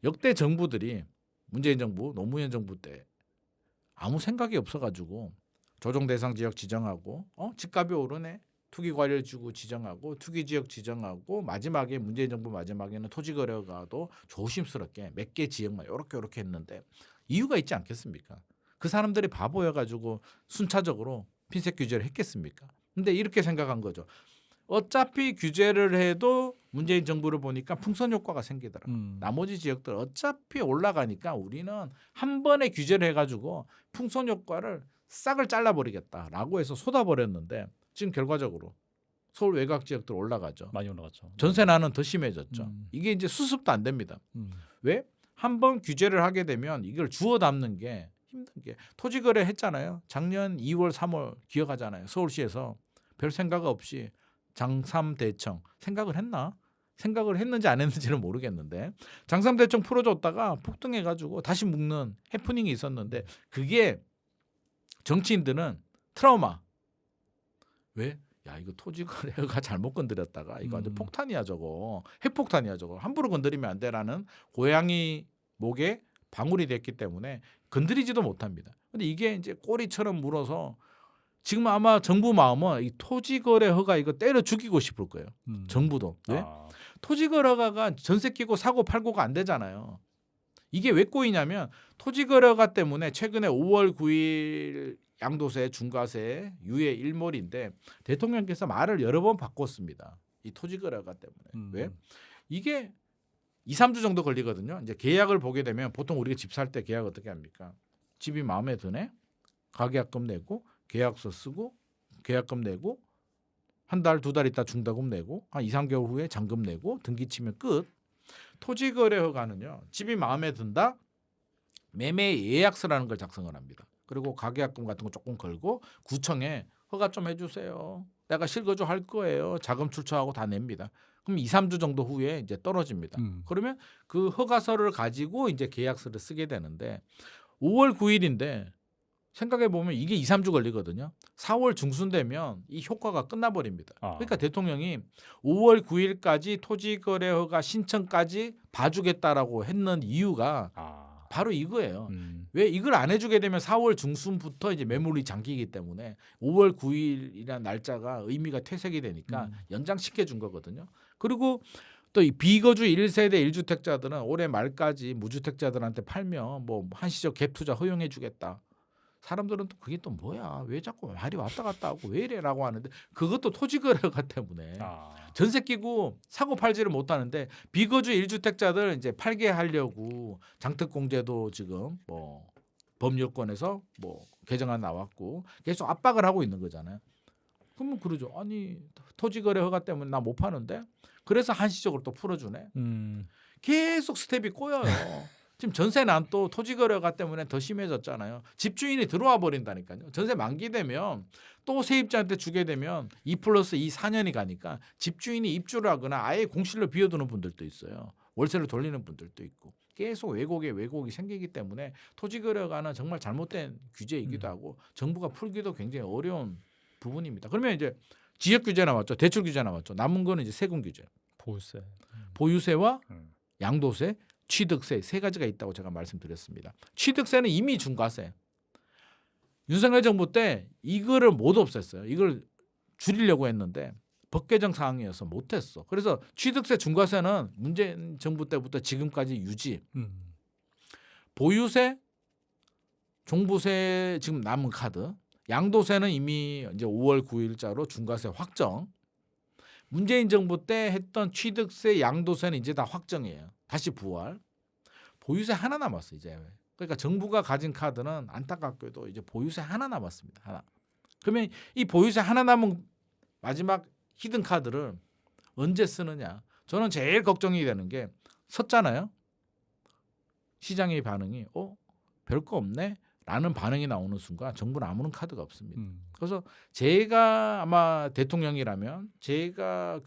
역대 정부들이 문재인 정부, 노무현 정부 때 아무 생각이 없어가지고 조정 대상 지역 지정하고 집값이 오르네. 투기 과열 지구 지정하고 투기 지역 지정하고 마지막에 문재인 정부 마지막에는 토지 거래가도 조심스럽게 몇 개 지역만 요렇게 했는데 이유가 있지 않겠습니까? 그 사람들이 바보여가지고 순차적으로 핀셋 규제를 했겠습니까? 근데 이렇게 생각한 거죠. 어차피 규제를 해도 문재인 정부를 보니까 풍선 효과가 생기더라. 나머지 지역들 어차피 올라가니까 우리는 한 번에 규제를 해가지고 풍선 효과를 싹을 잘라버리겠다라고 해서 쏟아버렸는데 지금 결과적으로 서울 외곽 지역들 올라가죠. 많이 올라갔죠. 전세난은 더 심해졌죠. 이게 이제 수습도 안 됩니다. 왜? 한 번 규제를 하게 되면 이걸 주워 담는 게 힘든 게 토지 거래 했잖아요. 작년 2월, 3월 기억하잖아요. 서울시에서 별 생각 없이 장삼대청 생각을 했나? 생각을 했는지 안 했는지는 모르겠는데 장삼대청 풀어줬다가 폭등해가지고 다시 묶는 해프닝이 있었는데 그게 정치인들은 트라우마. 왜? 야 이거 토지거래가 잘못 건드렸다가 이거 완전 폭탄이야 저거. 핵폭탄이야 저거. 함부로 건드리면 안 돼라는 고양이 목에 방울이 됐기 때문에 건드리지도 못합니다. 근데 이게 이제 꼬리처럼 물어서 지금 아마 정부 마음은 이 토지거래 허가 이거 때려 죽이고 싶을 거예요. 정부도. 왜? 토지거래 허가가 전세 끼고 사고 팔고가 안 되잖아요. 이게 왜 꼬이냐면 토지거래 허가 때문에 최근에 5월 9일 양도세, 중과세, 유예 일몰인데 대통령께서 말을 여러 번 바꿨습니다. 이 토지거래 허가 때문에. 왜? 이게 2, 3주 정도 걸리거든요. 이제 계약을 보게 되면 보통 우리가 집 살 때 계약 어떻게 합니까? 집이 마음에 드네. 가계약금 내고 계약서 쓰고 계약금 내고 한 달, 두 달 있다 중도금 내고 한 2, 3개월 후에 잔금 내고 등기 치면 끝. 토지거래 허가는요. 집이 마음에 든다. 매매 예약서라는 걸 작성을 합니다. 그리고 가계약금 같은 거 조금 걸고 구청에 허가 좀 해주세요. 내가 실거주 할 거예요. 자금 출처하고 다 냅니다. 그럼 2, 3주 정도 후에 이제 떨어집니다. 그러면 그 허가서를 가지고 이제 계약서를 쓰게 되는데 5월 9일인데 생각해 보면 이게 2, 3주 걸리거든요. 4월 중순 되면 이 효과가 끝나버립니다. 그러니까 대통령이 5월 9일까지 토지거래 허가 신청까지 봐주겠다라고 했는 이유가 바로 이거예요. 왜 이걸 안 해주게 되면 4월 중순부터 이제 매물이 잠기기 때문에 5월 9일이라는 날짜가 의미가 퇴색이 되니까 연장시켜 준 거거든요. 그리고 또 이 비거주 1세대 1주택자들은 올해 말까지 무주택자들한테 팔면 뭐 한시적 갭 투자 허용해 주겠다. 사람들은 또 그게 또 뭐야? 왜 자꾸 말이 왔다 갔다 하고 왜 이래라고 하는데 그것도 토지거래가 때문에 전세 끼고 사고 팔지를 못하는데 비거주 1주택자들 이제 팔게 하려고 장특공제도 지금 뭐 법률권에서 뭐 개정안 나왔고 계속 압박을 하고 있는 거잖아요. 그러면 그러죠. 아니 토지거래 허가 때문에 나 못 파는데 그래서 한시적으로 또 풀어주네. 계속 스텝이 꼬여요. 지금 전세난 또 토지거래가 때문에 더 심해졌잖아요. 집주인이 들어와 버린다니까요. 전세 만기되면 또 세입자한테 주게 되면 2+2 4년이 가니까 집주인이 입주를 하거나 아예 공실로 비워두는 분들도 있어요. 월세를 돌리는 분들도 있고 계속 왜곡이 생기기 때문에 토지거래가는 정말 잘못된 규제이기도 하고 정부가 풀기도 굉장히 어려운 부분입니다. 그러면 이제 지역 규제 나왔죠. 대출 규제 나왔죠. 남은 거는 이제 세금 규제. 보유세. 보유세와 양도세, 취득세 세 가지가 있다고 제가 말씀드렸습니다. 취득세는 이미 중과세. 윤석열 정부 때 이거를 못 없앴어요. 이걸 줄이려고 했는데 법 개정 사항이어서 못했어. 그래서 취득세 중과세는 문재인 정부 때부터 지금까지 유지. 보유세, 종부세 지금 남은 카드, 양도세는 이미 이제 5월 9일자로 중과세 확정. 문재인 정부 때 했던 취득세, 양도세는 이제 다 확정이에요. 다시 부활. 보유세 하나 남았어 이제. 그러니까 정부가 가진 카드는 안타깝게도 이제 보유세 하나 남았습니다. 하나. 그러면 이 보유세 하나 남은 마지막 히든 카드를 언제 쓰느냐? 저는 제일 걱정이 되는 게 섰잖아요. 시장의 반응이 별거 없네? 라는 반응이 나오는 순간 정부는 아무런 카드가 없습니다. 그래서 제가 아마 대통령이라면 제가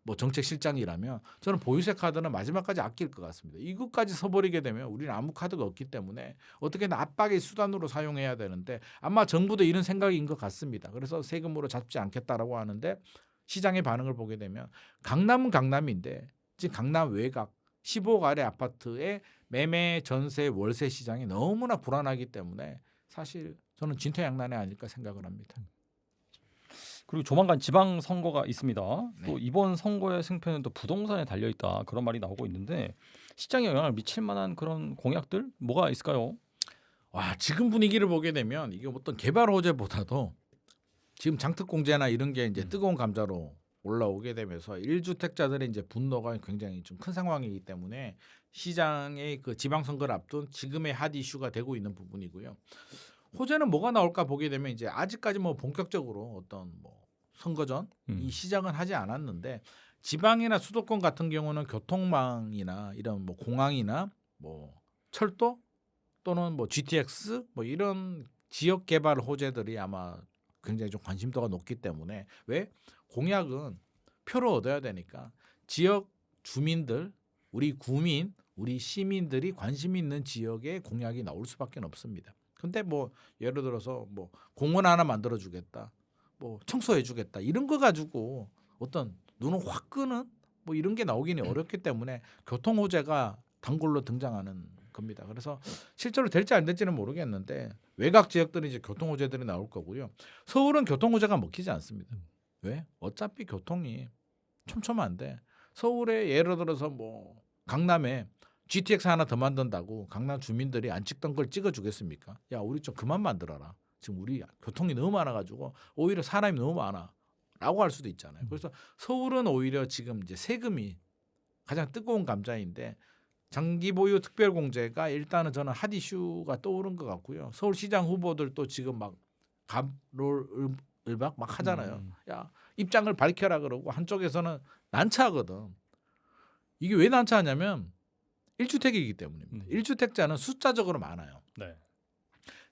뭐 정책실장이라면 저는 보유세 카드는 마지막까지 아낄 것 같습니다. 이것까지 서버리게 되면 우리는 아무 카드가 없기 때문에 어떻게든 압박의 수단으로 사용해야 되는데 아마 정부도 이런 생각인 것 같습니다. 그래서 세금으로 잡지 않겠다라고 하는데 시장의 반응을 보게 되면 강남은 강남인데 지금 강남 외곽 15억 아래 아파트의 매매, 전세, 월세 시장이 너무나 불안하기 때문에 사실 저는 진퇴양난이 아닐까 생각을 합니다. 그리고 조만간 지방 선거가 있습니다. 네. 또 이번 선거의 승패는 또 부동산에 달려 있다 그런 말이 나오고 있는데 시장에 영향을 미칠 만한 그런 공약들 뭐가 있을까요? 와, 지금 분위기를 보게 되면 이게 어떤 개발 호재보다도 지금 장특공제나 이런 게 이제 뜨거운 감자로 올라오게 되면서 1주택자들의 이제 분노가 굉장히 좀 큰 상황이기 때문에 시장의 그 지방선거를 앞둔 지금의 핫 이슈가 되고 있는 부분이고요. 호재는 뭐가 나올까 보게 되면 이제 아직까지 뭐 본격적으로 어떤 뭐 선거전 이 시작은 하지 않았는데 지방이나 수도권 같은 경우는 교통망이나 이런 뭐 공항이나 뭐 철도 또는 뭐 GTX 뭐 이런 지역 개발 호재들이 아마 굉장히 좀 관심도가 높기 때문에 왜 공약은 표를 얻어야 되니까 지역 주민들, 우리 구민, 우리 시민들이 관심 있는 지역에 공약이 나올 수밖에 없습니다. 근데 뭐 예를 들어서 뭐 공원 하나 만들어 주겠다. 뭐 청소해 주겠다. 이런 거 가지고 어떤 눈을 확 끄는 뭐 이런 게 나오기는 어렵기 때문에 교통 호재가 단골로 등장하는 겁니다. 그래서 실제로 될지 안 될지는 모르겠는데 외곽 지역들은 이제 교통 호재들이 나올 거고요. 서울은 교통 호재가 먹히지 않습니다. 왜? 어차피 교통이 촘촘한데 서울에 예를 들어서 뭐 강남에 GTX 하나 더 만든다고 강남 주민들이 안 찍던 걸 찍어주겠습니까? 야, 우리 좀 그만 만들어라. 지금 우리 교통이 너무 많아가지고 오히려 사람이 너무 많아라고 할 수도 있잖아요. 그래서 서울은 오히려 지금 이제 세금이 가장 뜨거운 감자인데 장기 보유 특별공제가 일단은 저는 핫 이슈가 떠오른 것 같고요. 서울시장 후보들도 지금 막 갑롤을박 막 하잖아요. 야, 입장을 밝혀라 그러고 한쪽에서는 난처하거든. 이게 왜 난처하냐면 1주택이기 때문입니다. 1주택자는 숫자적으로 많아요. 네.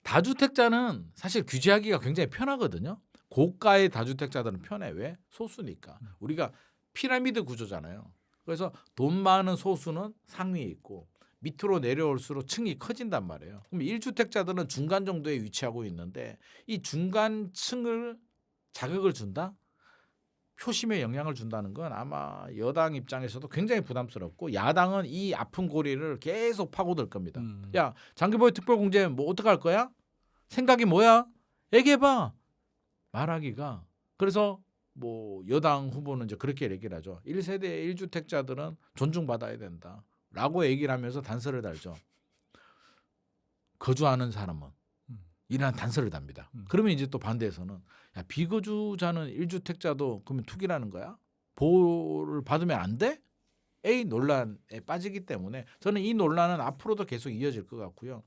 다주택자는 사실 규제하기가 굉장히 편하거든요. 고가의 다주택자들은 편해. 왜? 소수니까. 우리가 피라미드 구조잖아요. 그래서 돈 많은 소수는 상위에 있고 밑으로 내려올수록 층이 커진단 말이에요. 그럼 1주택자들은 중간 정도에 위치하고 있는데 이 중간층을 자극을 준다? 표심에 영향을 준다는 건 아마 여당 입장에서도 굉장히 부담스럽고 야당은 이 아픈 고리를 계속 파고들 겁니다. 야, 장기보유 특별공제 뭐 어떡할 거야? 생각이 뭐야? 얘기해봐. 말하기가. 그래서 뭐 여당 후보는 이제 그렇게 얘기를 하죠. 1세대 1주택자들은 존중받아야 된다라고 얘기를 하면서 단서를 달죠. 거주하는 사람은 이런 단서를 답니다. 그러면 이제 또 반대에서는 야, 비거주자는 1주택자도 그러면 투기라는 거야? 보호를 받으면 안 돼? A 논란에 빠지기 때문에 저는 이 논란은 앞으로도 계속 이어질 것 같고요.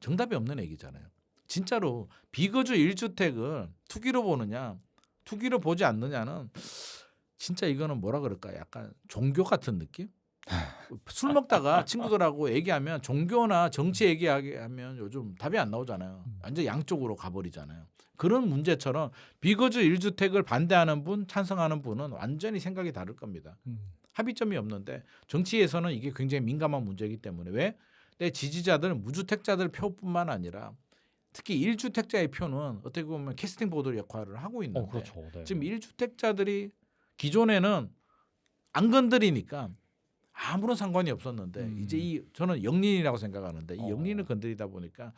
정답이 없는 얘기잖아요. 진짜로 비거주 1주택을 투기로 보느냐 투기로 보지 않느냐는 진짜 이거는 뭐라 그럴까 약간 종교 같은 느낌? 술 먹다가 친구들하고 얘기하면 종교나 정치 얘기하면 요즘 답이 안 나오잖아요. 완전 양쪽으로 가버리잖아요. 그런 문제처럼 비거주 1주택을 반대하는 분, 찬성하는 분은 완전히 생각이 다를 겁니다. 합의점이 없는데 정치에서는 이게 굉장히 민감한 문제이기 때문에 왜? 내 지지자들, 무주택자들 표뿐만 아니라 특히 1주택자의 표는 어떻게 보면 캐스팅 보드 역할을 하고 있는데 그렇죠. 네. 지금 1주택자들이 기존에는 안 건드리니까 아무런 상관이 없었는데 이제 저는 영린이라고 생각하는데 이 영린을 건드리다 보니까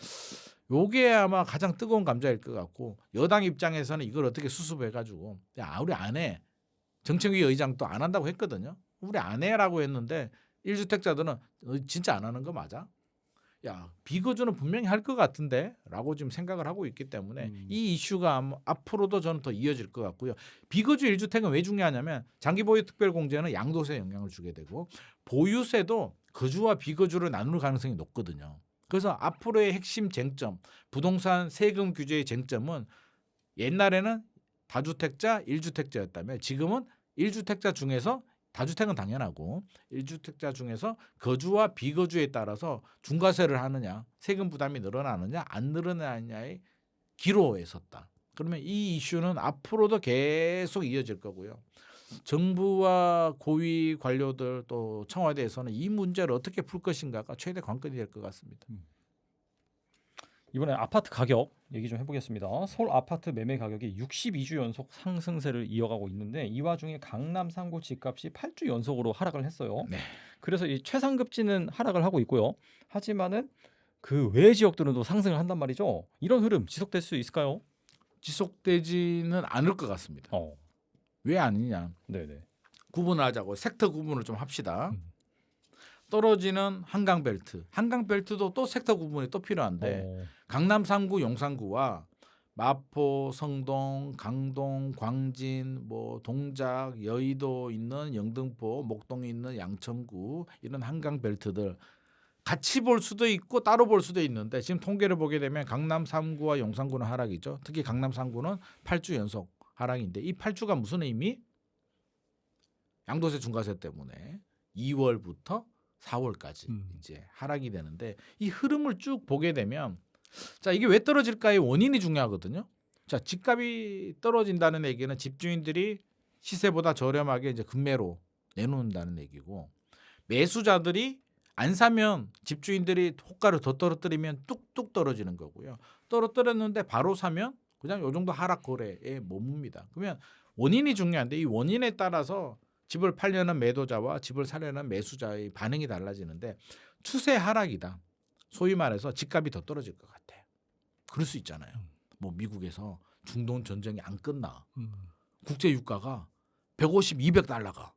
요게 아마 가장 뜨거운 감자일 것 같고 여당 입장에서는 이걸 어떻게 수습해가지고 우리 안 해. 정책위 의장도 안 한다고 했거든요. 우리 안 해라고 했는데 1주택자들은 진짜 안 하는 거 맞아? 야 비거주는 분명히 할 것 같은데 라고 지금 생각을 하고 있기 때문에 이 이슈가 앞으로도 저는 더 이어질 것 같고요. 비거주 1주택은 왜 중요하냐면 장기보유 특별공제는 양도세에 영향을 주게 되고 보유세도 거주와 비거주를 나눌 가능성이 높거든요. 그래서 앞으로의 핵심 쟁점 부동산 세금 규제의 쟁점은 옛날에는 다주택자 1주택자였다면 지금은 1주택자 중에서 다주택은 당연하고 1주택자 중에서 거주와 비거주에 따라서 중과세를 하느냐 세금 부담이 늘어나느냐 안 늘어나느냐의 기로에 섰다. 그러면 이 이슈는 앞으로도 계속 이어질 거고요. 정부와 고위 관료들 또 청와대에서는 이 문제를 어떻게 풀 것인가가 최대 관건이 될 것 같습니다. 이번에 아파트 가격 얘기 좀 해보겠습니다. 서울 아파트 매매 가격이 62주 연속 상승세를 이어가고 있는데 이 와중에 강남 상고 집값이 8주 연속으로 하락을 했어요. 네. 그래서 이 최상급지는 하락을 하고 있고요. 하지만은 그 외 지역들은 또 상승을 한단 말이죠. 이런 흐름 지속될 수 있을까요? 지속되지는 않을 것 같습니다. 왜 아니냐? 네네. 구분을 하자고 섹터 구분을 좀 합시다. 떨어지는 한강벨트, 한강벨트도 또 섹터 구분이 또 필요한데 강남 3구, 용산구와 마포, 성동, 강동, 광진, 뭐 동작, 여의도 있는 영등포, 목동에 있는 양천구 이런 한강벨트들 같이 볼 수도 있고 따로 볼 수도 있는데 지금 통계를 보게 되면 강남 3구와 용산구는 하락이죠. 특히 강남 3구는 8주 연속 하락인데 이 8주가 무슨 의미? 양도세 중과세 때문에 2월부터 4월까지 이제 하락이 되는데 이 흐름을 쭉 보게 되면 자 이게 왜 떨어질까의 원인이 중요하거든요. 자 집값이 떨어진다는 얘기는 집주인들이 시세보다 저렴하게 이제 급매로 내놓는다는 얘기고 매수자들이 안 사면 집주인들이 호가를 더 떨어뜨리면 뚝뚝 떨어지는 거고요. 떨어뜨렸는데 바로 사면 그냥 요 정도 하락 거래에 머뭅니다. 그러면 원인이 중요한데 이 원인에 따라서 집을 팔려는 매도자와 집을 사려는 매수자의 반응이 달라지는데 추세 하락이다. 소위 말해서 집값이 더 떨어질 것 같아. 그럴 수 있잖아요. 뭐 미국에서 중동 전쟁이 안 끝나. 국제 유가가 150, 200달러가.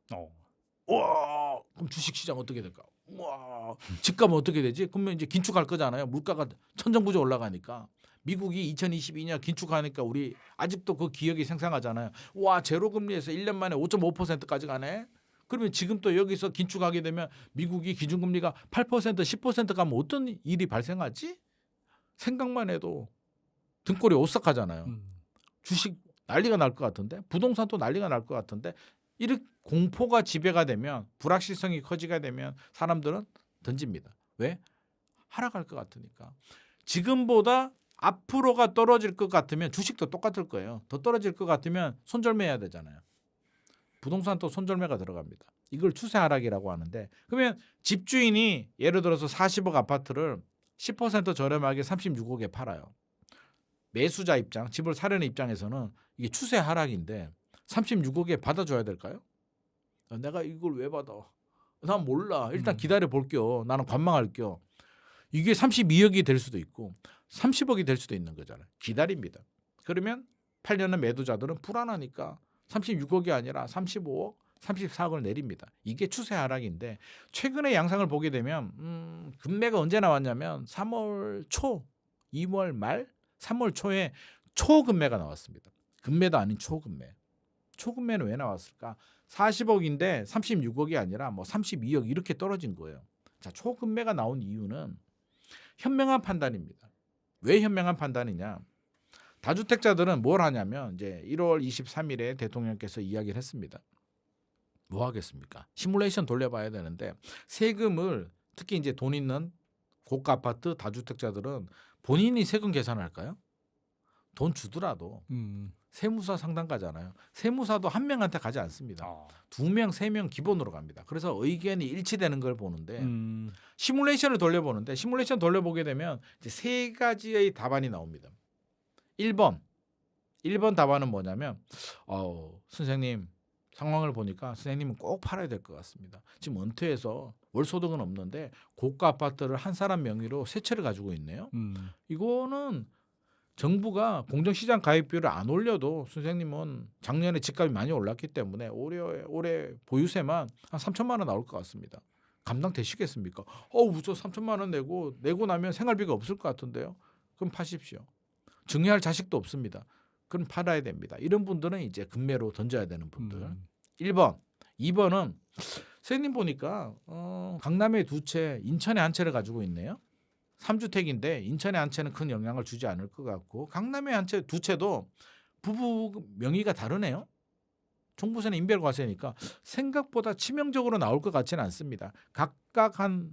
와, 그럼 주식시장 어떻게 될까? 와, 집값은 어떻게 되지? 그러면 이제 긴축할 거잖아요. 물가가 천정부지 올라가니까. 미국이 2022년 긴축하니까 우리 아직도 그 기억이 생생하잖아요. 와 제로 금리에서 1년 만에 5.5%까지 가네. 그러면 지금 또 여기서 긴축하게 되면 미국이 기준금리가 8% 10% 가면 어떤 일이 발생하지? 생각만 해도 등골이 오싹하잖아요. 주식 난리가 날 것 같은데 부동산도 난리가 날 것 같은데 이렇게 공포가 지배가 되면 불확실성이 커지게 되면 사람들은 던집니다. 왜? 하락할 것 같으니까. 지금보다 앞으로가 떨어질 것 같으면 주식도 똑같을 거예요. 더 떨어질 것 같으면 손절매해야 되잖아요. 부동산도 손절매가 들어갑니다. 이걸 추세 하락이라고 하는데 그러면 집주인이 예를 들어서 40억 아파트를 10% 저렴하게 36억에 팔아요. 매수자 입장, 집을 사려는 입장에서는 이게 추세 하락인데 36억에 받아줘야 될까요? 내가 이걸 왜 받아? 난 몰라. 일단 기다려 볼게요. 나는 관망할게요. 이게 32억이 될 수도 있고 30억이 될 수도 있는 거잖아요. 기다립니다. 그러면 팔려는 매도자들은 불안하니까 36억이 아니라 35억, 34억을 내립니다. 이게 추세 하락인데 최근의 양상을 보게 되면 금매가 언제 나왔냐면 3월 초, 2월 말, 3월 초에 초금매가 나왔습니다. 금매도 아닌 초금매. 초금매는 왜 나왔을까? 40억인데 36억이 아니라 뭐 32억 이렇게 떨어진 거예요. 자, 초금매가 나온 이유는 현명한 판단입니다. 왜 현명한 판단이냐? 다주택자들은 뭘 하냐면 이제 1월 23일에 대통령께서 이야기를 했습니다. 뭐 하겠습니까? 시뮬레이션 돌려봐야 되는데 세금을 특히 이제 돈 있는 고가 아파트 다주택자들은 본인이 세금 계산할까요? 돈 주더라도 세무사 상담가잖아요. 세무사도 한 명한테 가지 않습니다. 2명, 3명 기본으로 갑니다. 그래서 의견이 일치되는 걸 보는데 시뮬레이션을 돌려보는데 시뮬레이션 돌려보게 되면 이제 세 가지의 답안이 나옵니다. 1번 답안은 뭐냐면 선생님 상황을 보니까 선생님은 꼭 팔아야 될 것 같습니다. 지금 은퇴해서 월 소득은 없는데 고가 아파트를 한 사람 명의로 세 채를 가지고 있네요. 이거는 정부가 공정시장 가입비율을 안 올려도 선생님은 작년에 집값이 많이 올랐기 때문에 올해 보유세만 한 3천만 원 나올 것 같습니다. 감당되시겠습니까? 저 3천만 원 내고 나면 생활비가 없을 것 같은데요. 그럼 파십시오. 증여할 자식도 없습니다. 그럼 팔아야 됩니다. 이런 분들은 이제 금매로 던져야 되는 분들. 1번. 2번은 선생님 보니까 강남에 2채, 인천에 1채를 가지고 있네요. 3주택인데 인천에 1채는 큰 영향을 주지 않을 것 같고 강남에 2채도 부부 명의가 다르네요. 종부세는 인별과세니까 생각보다 치명적으로 나올 것 같지는 않습니다. 각각 한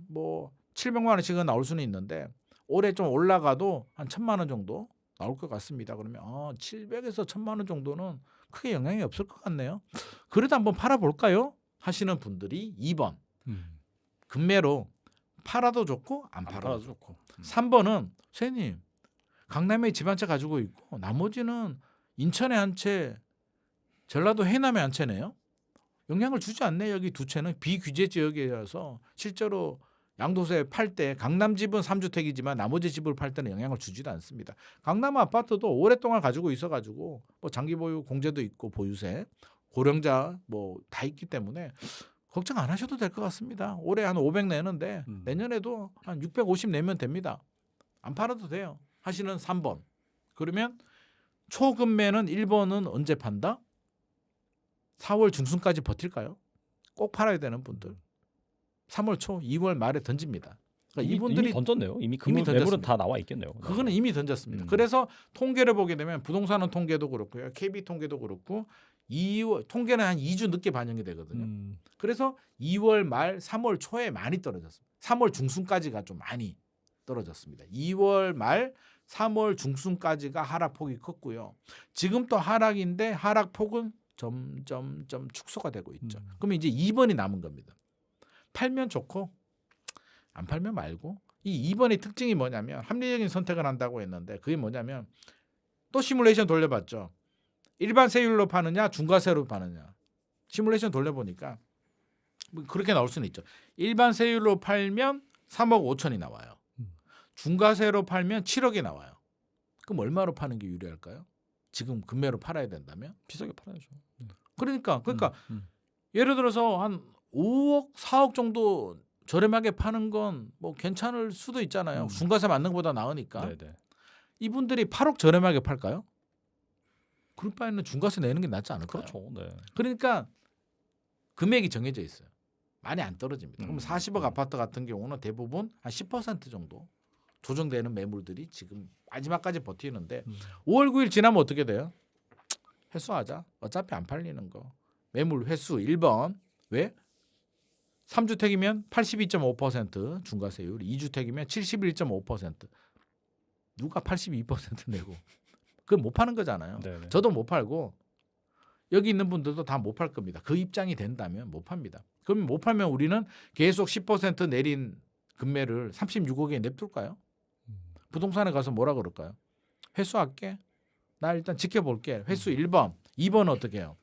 700만 원씩은 나올 수는 있는데 올해 좀 올라가도 한 1,000만 원 정도 나올 것 같습니다. 그러면 700에서 1,000만 원 정도는 크게 영향이 없을 것 같네요. 그래도 한번 팔아볼까요? 하시는 분들이 2번. 금매로 팔아도 좋고 안 팔아도 좋고. 3번은 선생님 강남에 집 한 채 가지고 있고 나머지는 인천에 1채, 전라도 해남에 1채네요. 영향을 주지 않네. 여기 2채는 비규제 지역이라서 실제로 양도세 팔 때 강남 집은 3주택이지만 나머지 집을 팔 때는 영향을 주지도 않습니다. 강남 아파트도 오랫동안 가지고 있어가지고 장기 보유 공제도 있고 보유세, 고령자 다 있기 때문에 걱정 안 하셔도 될 것 같습니다. 올해 한 500 내는데 내년에도 한 650 내면 됩니다. 안 팔아도 돼요. 하시는 3번. 그러면 초금매는 1번은 언제 판다? 4월 중순까지 버틸까요? 꼭 팔아야 되는 분들. 3월 초, 2월 말에 던집니다. 그러니까 이분들이 이미 던졌네요. 이미 매물은 던졌습니다. 다 나와 있겠네요. 그거는 이미 던졌습니다. 그래서 통계를 보게 되면 부동산은 통계도 그렇고요. KB 통계도 그렇고 2월 통계는 한 2주 늦게 반영이 되거든요. 그래서 2월 말 3월 초에 많이 떨어졌습니다. 3월 중순까지가 좀 많이 떨어졌습니다. 2월 말 3월 중순까지가 하락폭이 컸고요. 지금 또 하락인데 하락폭은 점점 축소가 되고 있죠. 그러면 이제 2번이 남은 겁니다. 팔면 좋고 안 팔면 말고. 이 2번의 특징이 뭐냐면 합리적인 선택을 한다고 했는데 그게 뭐냐면 또 시뮬레이션 돌려봤죠. 일반 세율로 파느냐 중과세로 파느냐. 시뮬레이션 돌려보니까 그렇게 나올 수는 있죠. 일반 세율로 팔면 3억 5천이 나와요. 중과세로 팔면 7억이 나와요. 그럼 얼마로 파는 게 유리할까요? 지금 금매로 팔아야 된다면? 비싸게 팔아야죠. 그러니까 예를 들어서 한 5억, 4억 정도 저렴하게 파는 건 괜찮을 수도 있잖아요. 중과세 맞는 것보다 나으니까. 네네. 이분들이 8억 저렴하게 팔까요? 그럴 바에는 중과세 내는 게 낫지 않을까요? 그렇죠. 네. 그러니까 금액이 정해져 있어요. 많이 안 떨어집니다. 그럼 40억 아파트 같은 경우는 대부분 한 10% 정도 조정되는 매물들이 지금 마지막까지 버티는데 5월 9일 지나면 어떻게 돼요? 회수하자. 어차피 안 팔리는 거. 매물 회수 1번. 왜? 3주택이면 82.5% 중과세율, 2주택이면 71.5%. 누가 82% 내고 그건 못 파는 거잖아요. 네네. 저도 못 팔고 여기 있는 분들도 다 못 팔 겁니다. 그 입장이 된다면 못 팝니다. 그럼 못 팔면 우리는 계속 10% 내린 금매를 36억에 냅둘까요? 부동산에 가서 뭐라 그럴까요? 회수할게. 나 일단 지켜볼게. 회수 1번. 2번은 어떻게 해요?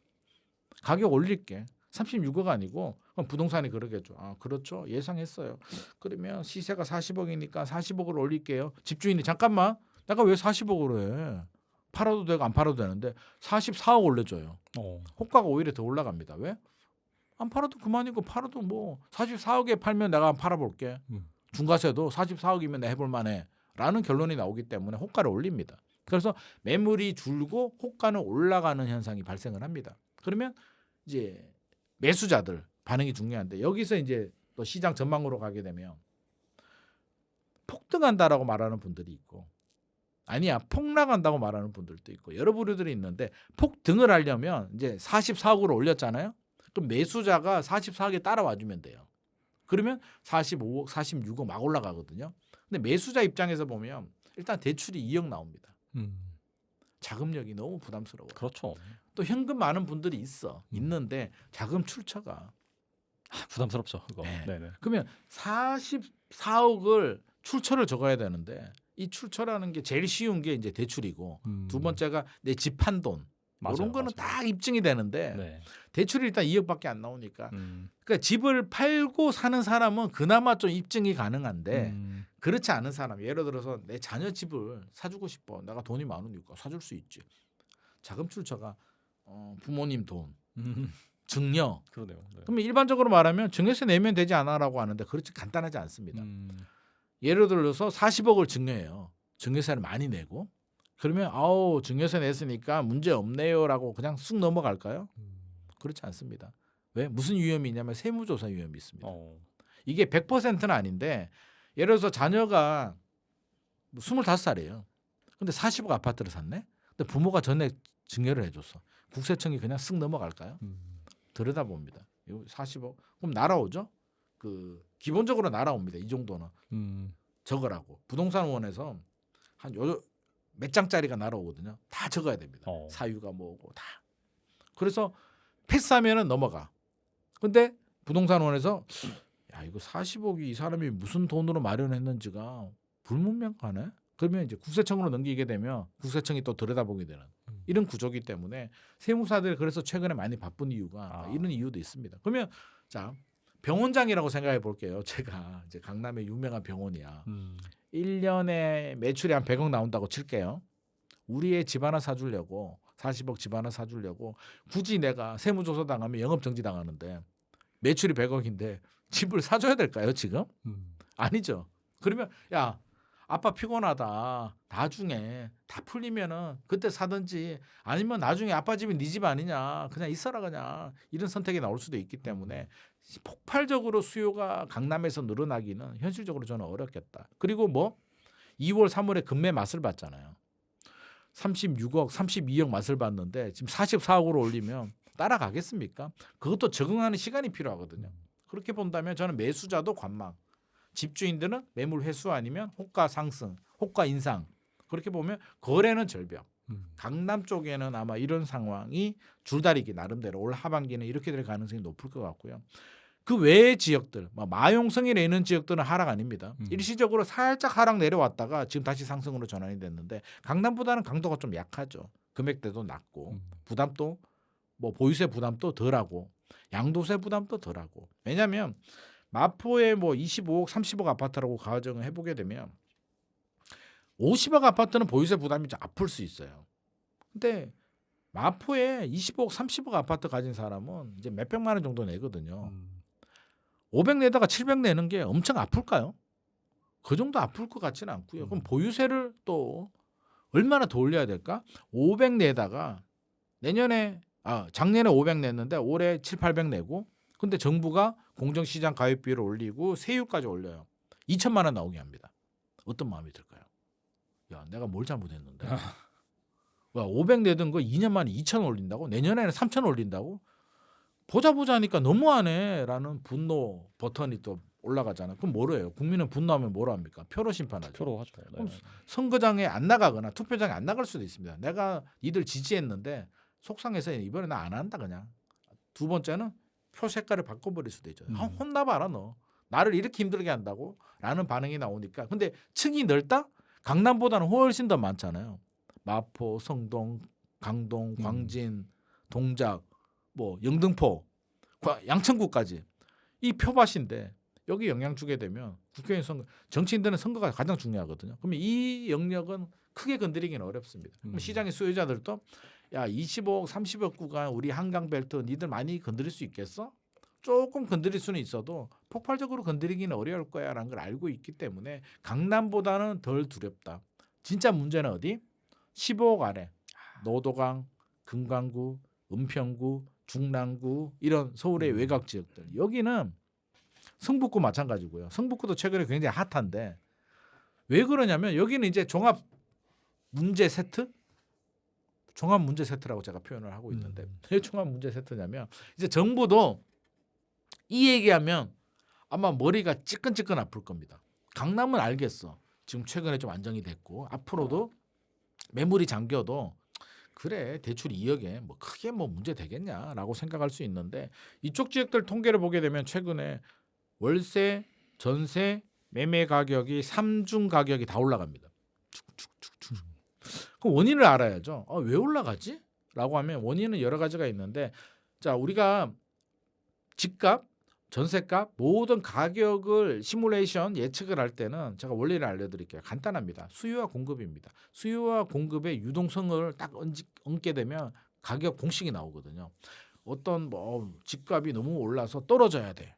가격 올릴게. 36억 아니고 그럼 부동산이 그러겠죠. 그렇죠. 예상했어요. 그러면 시세가 40억이니까 40억을 올릴게요. 집주인이 잠깐만. 내가 왜 40억으로 해? 팔아도 되고 안 팔아도 되는데 44억 올려줘요. 호가가 오히려 더 올라갑니다. 왜? 안 팔아도 그만이고 팔아도 44억에 팔면 내가 팔아볼게. 중과세도 44억이면 내가 해볼 만해. 라는 결론이 나오기 때문에 호가를 올립니다. 그래서 매물이 줄고 호가는 올라가는 현상이 발생을 합니다. 그러면 이제 매수자들 반응이 중요한데 여기서 이제 또 시장 전망으로 가게 되면 폭등한다라고 말하는 분들이 있고 아니야 폭락한다고 말하는 분들도 있고 여러 부류들이 있는데 폭등을 하려면 이제 44억으로 올렸잖아요. 그럼 매수자가 44억에 따라와 주면 돼요. 그러면 45억, 46억 막 올라가거든요. 근데 매수자 입장에서 보면 일단 대출이 2억 나옵니다. 자금력이 너무 부담스러워요. 그렇죠. 또 현금 많은 분들이 있는데 자금 출처가 부담스럽죠. 그거. 네. 네네. 그러면 44억을 출처를 적어야 되는데 이 출처라는 게 제일 쉬운 게 이제 대출이고 두 번째가 내 집 판 돈 맞아요, 이런 거는 맞아요. 딱 입증이 되는데 네. 대출이 일단 2억밖에 안 나오니까 그러니까 집을 팔고 사는 사람은 그나마 좀 입증이 가능한데 그렇지 않은 사람 예를 들어서 내 자녀 집을 사주고 싶어 내가 돈이 많으니까 사줄 수 있지 자금 출처가 부모님 돈 증여 그러네요. 네. 그러면 일반적으로 말하면 증여세 내면 되지 않아라고 하는데 그렇지 간단하지 않습니다. 예를 들어서 40억을 증여해요. 증여세를 많이 내고 그러면 아우 증여세 냈으니까 문제 없네요라고 그냥 쑥 넘어갈까요? 그렇지 않습니다. 왜? 무슨 위험이 있냐면 세무조사 위험이 있습니다. 이게 100%는 아닌데 예를 들어서 자녀가 25살이에요. 근데 40억 아파트를 샀네. 근데 부모가 전액 증여를 해줬어. 국세청이 그냥 쓱 넘어갈까요? 들여다봅니다. 40억 그럼 날아오죠. 그 기본적으로 날아옵니다. 이 정도는 적으라고 부동산원에서 한 몇 장짜리가 날아오거든요. 다 적어야 됩니다. 사유가 뭐고 다. 그래서 패스하면은 넘어가. 근데 부동산원에서 야 이거 40억이 이 사람이 무슨 돈으로 마련했는지가 불문명하네. 그러면 이제 국세청으로 넘기게 되면 국세청이 또 들여다보게 되는 이런 구조기 때문에 세무사들이 그래서 최근에 많이 바쁜 이유가 이런 이유도 있습니다. 그러면 자 병원장이라고 생각해 볼게요. 제가 이제 강남에 유명한 병원이야. 1년에 매출이 한 100억 나온다고 칠게요. 우리의 집 하나 사주려고 40억 집 하나 사주려고 굳이 내가 세무조사 당하면 영업정지 당하는데 매출이 100억인데 집을 사줘야 될까요 지금? 아니죠. 그러면 야 아빠 피곤하다. 나중에 다 풀리면은 그때 사든지 아니면 나중에 아빠 집이 네 집 아니냐. 그냥 있어라 그냥. 이런 선택이 나올 수도 있기 때문에 폭발적으로 수요가 강남에서 늘어나기는 현실적으로 저는 어렵겠다. 그리고 뭐 2월 3월에 금매 맛을 봤잖아요. 36억, 32억 맛을 봤는데 지금 44억으로 올리면 따라가겠습니까? 그것도 적응하는 시간이 필요하거든요. 그렇게 본다면 저는 매수자도 관망. 집주인들은 매물 회수 아니면 호가 상승, 호가 인상. 그렇게 보면 거래는 절벽. 강남 쪽에는 아마 이런 상황이 줄다리기 나름대로 올 하반기는 이렇게 될 가능성이 높을 것 같고요. 그 외의 지역들, 마용성이나 이런 지역들은 하락 아닙니다. 일시적으로 살짝 하락 내려왔다가 지금 다시 상승으로 전환이 됐는데 강남보다는 강도가 좀 약하죠. 금액대도 낮고 부담도 뭐 보유세 부담도 덜하고 양도세 부담도 덜하고. 왜냐하면 마포에 뭐 25억, 30억 아파트라고 가정을 해보게 되면 50억 아파트는 보유세 부담이 좀 아플 수 있어요. 근데 마포에 25억, 30억 아파트 가진 사람은 이제 몇백만 원 정도 내거든요. 500 내다가 700 내는 게 엄청 아플까요? 그 정도 아플 것 같지는 않고요. 그럼 보유세를 또 얼마나 더 올려야 될까? 500 내다가 작년에 500 냈는데 올해 7, 800 내고 근데 정부가 공정시장 가입비를 올리고 세율까지 올려요. 2천만 원 나오게 합니다. 어떤 마음이 들까요? 야, 내가 뭘 잘못했는데? 500 내던 거 2년 만에 2천 올린다고? 내년에는 3천 올린다고? 보자 하니까 너무하네라는 분노 버튼이 또 올라가잖아. 그럼 뭐로 해요? 국민은 분노하면 뭐로 합니까? 표로 심판하죠. 표로 하죠. 네. 그럼 선거장에 안 나가거나 투표장에 안 나갈 수도 있습니다. 내가 니들 지지했는데 속상해서 이번에 나 안 한다 그냥. 두 번째는 표 색깔을 바꿔버릴 수도 있죠. 혼나봐라 너. 나를 이렇게 힘들게 한다고? 라는 반응이 나오니까. 근데 층이 넓다? 강남보다는 훨씬 더 많잖아요. 마포, 성동, 강동, 광진, 동작, 뭐 영등포, 양천구까지 이 표밭인데 여기 영향 주게 되면 국회의원 선거, 정치인들은 선거가 가장 중요하거든요. 그러면 이 영역은 크게 건드리기는 어렵습니다. 그럼 시장의 수요자들도 야 25억, 30억 구간 우리 한강벨트 니들 많이 건드릴 수 있겠어? 조금 건드릴 수는 있어도 폭발적으로 건드리기는 어려울 거야라는 걸 알고 있기 때문에 강남보다는 덜 두렵다. 진짜 문제는 어디? 15억 아래 노도강, 금강구, 은평구, 중랑구 이런 서울의 외곽 지역들 여기는 성북구 마찬가지고요. 성북구도 최근에 굉장히 핫한데 왜 그러냐면 여기는 이제 종합 문제 세트? 종합 문제 세트라고 제가 표현을 하고 있는데 왜 종합 문제 세트냐면 이제 정부도 이 얘기하면 아마 머리가 찌끈찌끈 아플 겁니다. 강남은 알겠어. 지금 최근에 좀 안정이 됐고 앞으로도 매물이 잠겨도 그래 대출 2억에 뭐 크게 뭐 문제 되겠냐라고 생각할 수 있는데 이쪽 지역들 통계를 보게 되면 최근에 월세, 전세, 매매 가격이 3중 가격이 다 올라갑니다. 그럼 원인을 알아야죠. 왜 올라가지? 라고 하면 원인은 여러 가지가 있는데 자 우리가 집값, 전세값 모든 가격을 시뮬레이션 예측을 할 때는 제가 원리를 알려드릴게요. 간단합니다. 수요와 공급입니다. 수요와 공급의 유동성을 딱 얹게 되면 가격 공식이 나오거든요. 어떤 뭐 집값이 너무 올라서 떨어져야 돼.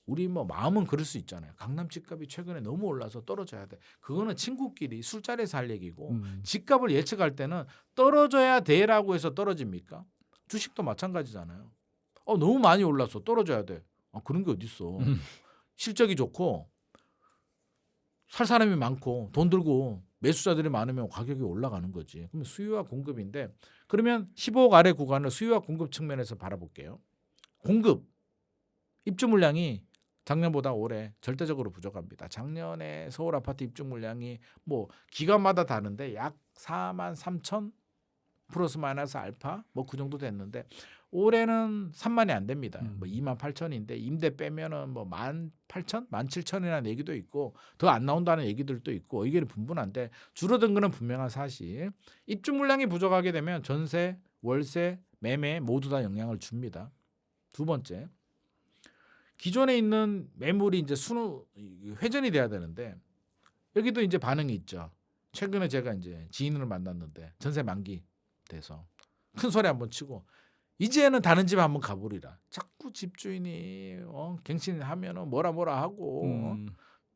우리 뭐 마음은 그럴 수 있잖아요. 강남 집값이 최근에 너무 올라서 떨어져야 돼. 그거는 친구끼리 술자리에서 할 얘기고 집값을 예측할 때는 떨어져야 돼라고 해서 떨어집니까? 주식도 마찬가지잖아요. 너무 많이 올라서 떨어져야 돼. 그런 게 어딨어. 실적이 좋고 살 사람이 많고 돈 들고 매수자들이 많으면 가격이 올라가는 거지. 그러면 수요와 공급인데 그러면 15억 아래 구간을 수요와 공급 측면에서 바라볼게요. 공급 입주 물량이 작년보다 올해 절대적으로 부족합니다. 작년에 서울 아파트 입주 물량이 뭐 기간마다 다른데 약 4만 3천 플러스 마이너스 알파 뭐 그 정도 됐는데 올해는 3만이 안 됩니다. 뭐 2만 8천인데 임대 빼면은 뭐 18,000, 17,000이라는 얘기도 있고 더 안 나온다는 얘기들도 있고 의견이 분분한데 줄어든 거는 분명한 사실. 입주 물량이 부족하게 되면 전세, 월세, 매매 모두 다 영향을 줍니다. 두 번째. 기존에 있는 매물이 이제 회전이 돼야 되는데 여기도 이제 반응이 있죠. 최근에 제가 이제 지인을 만났는데 전세 만기 돼서 큰 소리 한번 치고 이제는 다른 집 한번 가보리라. 자꾸 집주인이 갱신하면은 뭐라 하고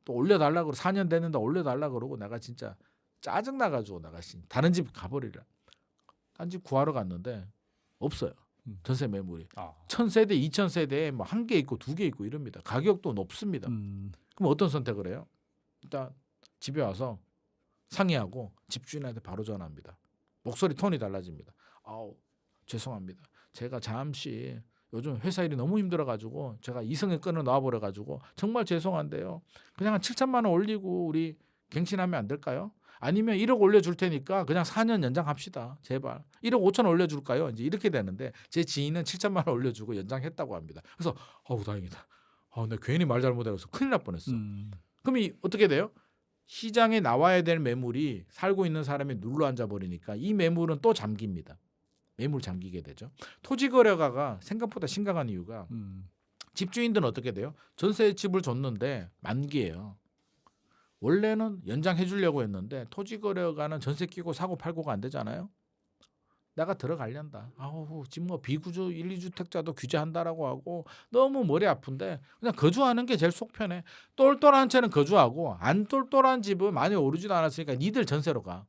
또 올려달라 그러고 4년 됐는데 올려달라 그러고 내가 진짜 짜증 나가지고 내가 다른 집 가버리라. 딴 집 구하러 갔는데 없어요. 전세 매물이 1,000세대, 2,000세대에 뭐 1개 있고 2개 있고 이럽니다. 가격도 높습니다. 그럼 어떤 선택을 해요? 일단 집에 와서 상의하고 집주인한테 바로 전화합니다. 목소리 톤이 달라집니다. 죄송합니다. 제가 잠시 요즘 회사 일이 너무 힘들어가지고 제가 이성의 끈을 놔버려가지고 정말 죄송한데요. 그냥 한 7천만 원 올리고 우리 갱신하면 안 될까요? 아니면 1억 올려줄 테니까 그냥 4년 연장합시다. 제발. 1억 5천 올려줄까요? 이제 이렇게 되는데 제 지인은 7천만 원 올려주고 연장했다고 합니다. 그래서 다행이다. 나 괜히 말 잘못해서 큰일 날 뻔했어. 그럼 어떻게 돼요? 시장에 나와야 될 매물이 살고 있는 사람이 눌러 앉아 버리니까 이 매물은 또 잠깁니다. 매물 잠기게 되죠. 토지거래가가 생각보다 심각한 이유가 집주인들은 어떻게 돼요? 전세 집을 줬는데 만기예요. 원래는 연장해 주려고 했는데 토지거래가는 전세 끼고 사고 팔고가 안 되잖아요. 내가 들어가련다. 지금 뭐 비구주 1, 2주택자도 규제한다라고 하고 너무 머리 아픈데 그냥 거주하는 게 제일 속 편해. 똘똘한 채는 거주하고 안 똘똘한 집은 많이 오르지도 않았으니까 니들 전세로 가.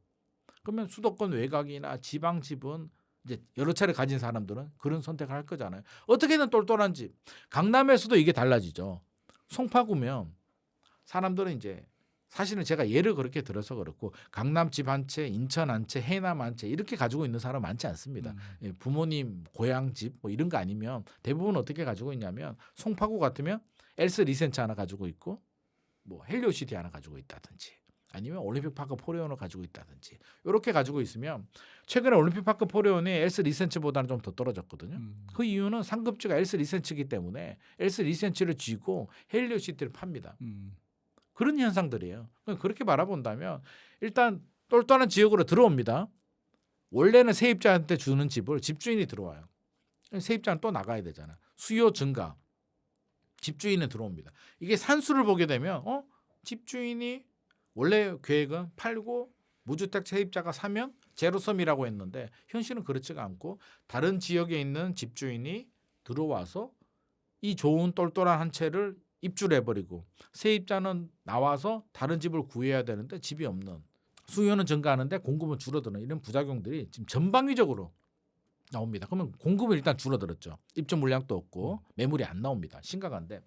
그러면 수도권 외곽이나 지방 집은 이제 여러 차례 가진 사람들은 그런 선택을 할 거잖아요. 어떻게든 똘똘한 집. 강남에서도 이게 달라지죠. 송파구면 사람들은 이제 사실은 제가 예를 그렇게 들어서 그렇고 강남 집 한 채, 인천 한 채, 해남 한 채 이렇게 가지고 있는 사람 많지 않습니다. 부모님 고향 집 뭐 이런 거 아니면 대부분 어떻게 가지고 있냐면 송파구 같으면 엘스 리센츠 하나 가지고 있고 뭐 헬리오시티 하나 가지고 있다든지 아니면 올림픽파크 포레온을 가지고 있다든지 이렇게 가지고 있으면 최근에 올림픽파크 포레온이 엘스 리센츠보다는 좀 더 떨어졌거든요. 그 이유는 상급지가 엘스 리센츠이기 때문에 엘스 리센츠를 쥐고 헬리오시티를 팝니다. 그런 현상들이에요. 그렇게 바라본다면 일단 똘똘한 지역으로 들어옵니다. 원래는 세입자한테 주는 집을 집주인이 들어와요. 세입자는 또 나가야 되잖아. 수요 증가. 집주인은 들어옵니다. 이게 산수를 보게 되면 집주인이 원래 계획은 팔고 무주택 세입자가 사면 제로섬이라고 했는데 현실은 그렇지가 않고 다른 지역에 있는 집주인이 들어와서 이 좋은 똘똘한 한 채를 입주를 해버리고 세입자는 나와서 다른 집을 구해야 되는데 집이 없는 수요는 증가하는데 공급은 줄어드는 이런 부작용들이 지금 전방위적으로 나옵니다. 그러면 공급은 일단 줄어들었죠. 입주 물량도 없고 매물이 안 나옵니다. 심각한데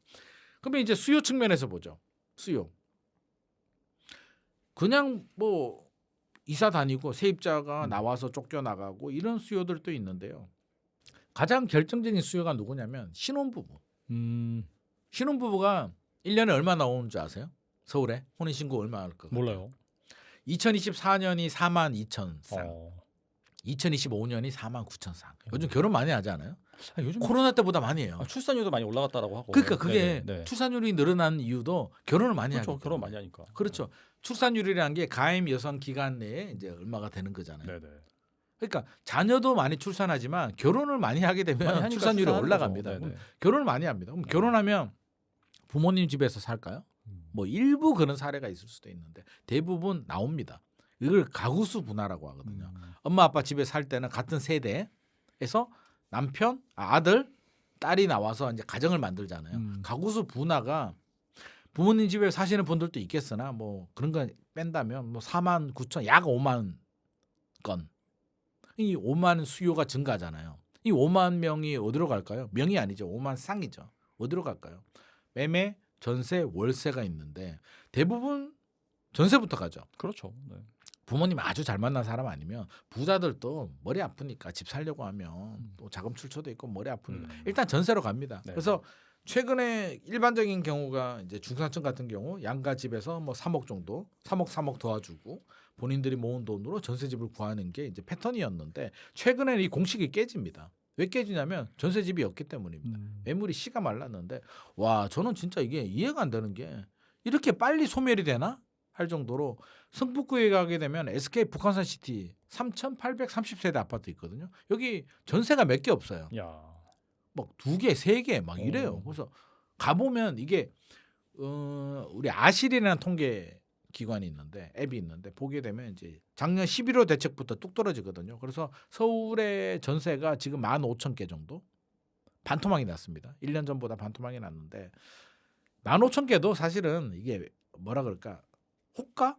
그러면 이제 수요 측면에서 보죠. 수요. 그냥 뭐 이사 다니고 세입자가 나와서 쫓겨나가고 이런 수요들도 있는데요. 가장 결정적인 수요가 누구냐면 신혼부부. 신혼부부가 1년에 얼마 나오는 줄 아세요? 서울에 혼인신고 얼마 할 거? 몰라요. 2024년이 4만 2천 쌍. 2025년이 4만 9천 쌍. 요즘 결혼 많이 하지 않아요? 요즘 코로나 때보다 많이 해요. 출산율도 많이 올라갔다라고 하고. 그러니까 그게 네네. 출산율이 늘어난 이유도 결혼을 많이 그렇죠. 하니까. 결혼 많이 하니까. 그렇죠. 출산율이라는 게 가임 여성 기간 내에 이제 얼마가 되는 거잖아요. 네네. 그러니까 자녀도 많이 출산하지만 결혼을 많이 하게 많이 되면 하니까 출산율이 출산하는 올라갑니다. 거죠. 그럼 네네. 결혼을 많이 합니다. 그럼 결혼하면 부모님 집에서 살까요? 뭐 일부 그런 사례가 있을 수도 있는데 대부분 나옵니다. 이걸 가구수 분화라고 하거든요. 엄마 아빠 집에 살 때는 같은 세대에서 남편, 아들, 딸이 나와서 이제 가정을 만들잖아요. 가구수 분화가 부모님 집에 사시는 분들도 있겠으나 뭐 그런 거 뺀다면 뭐 4만 9천 약 5만 건. 이 5만 수요가 증가하잖아요. 이 5만 명이 어디로 갈까요? 명이 아니죠. 5만 쌍이죠. 어디로 갈까요? 매매, 전세, 월세가 있는데 대부분 전세부터 가죠. 그렇죠. 네. 부모님 아주 잘 만난 사람 아니면 부자들도 머리 아프니까 집 살려고 하면 또 자금 출처도 있고 머리 아프니까 일단 전세로 갑니다. 네. 그래서 최근에 일반적인 경우가 이제 중산층 같은 경우 양가 집에서 뭐 3억 정도, 3억 도와주고 본인들이 모은 돈으로 전세집을 구하는 게 이제 패턴이었는데 최근에는 이 공식이 깨집니다. 왜 깨지냐면 전세집이 없기 때문입니다. 매물이 씨가 말랐는데 와 저는 진짜 이게 이해가 안 되는 게 이렇게 빨리 소멸이 되나 할 정도로 성북구에 가게 되면 SK 북한산 시티 3,830세대 아파트 있거든요. 여기 전세가 몇 개 없어요. 야. 막 2개, 3개 막 이래요. 그래서 가보면 이게 우리 아실이라는 통계 기관이 있는데 앱이 있는데 보게 되면 이제 작년 11월 대책부터 뚝 떨어지거든요. 그래서 서울의 전세가 지금 15,000개 정도 반토막이 났습니다. 1년 전보다 반토막이 났는데 15,000개도 사실은 이게 뭐라 그럴까 호가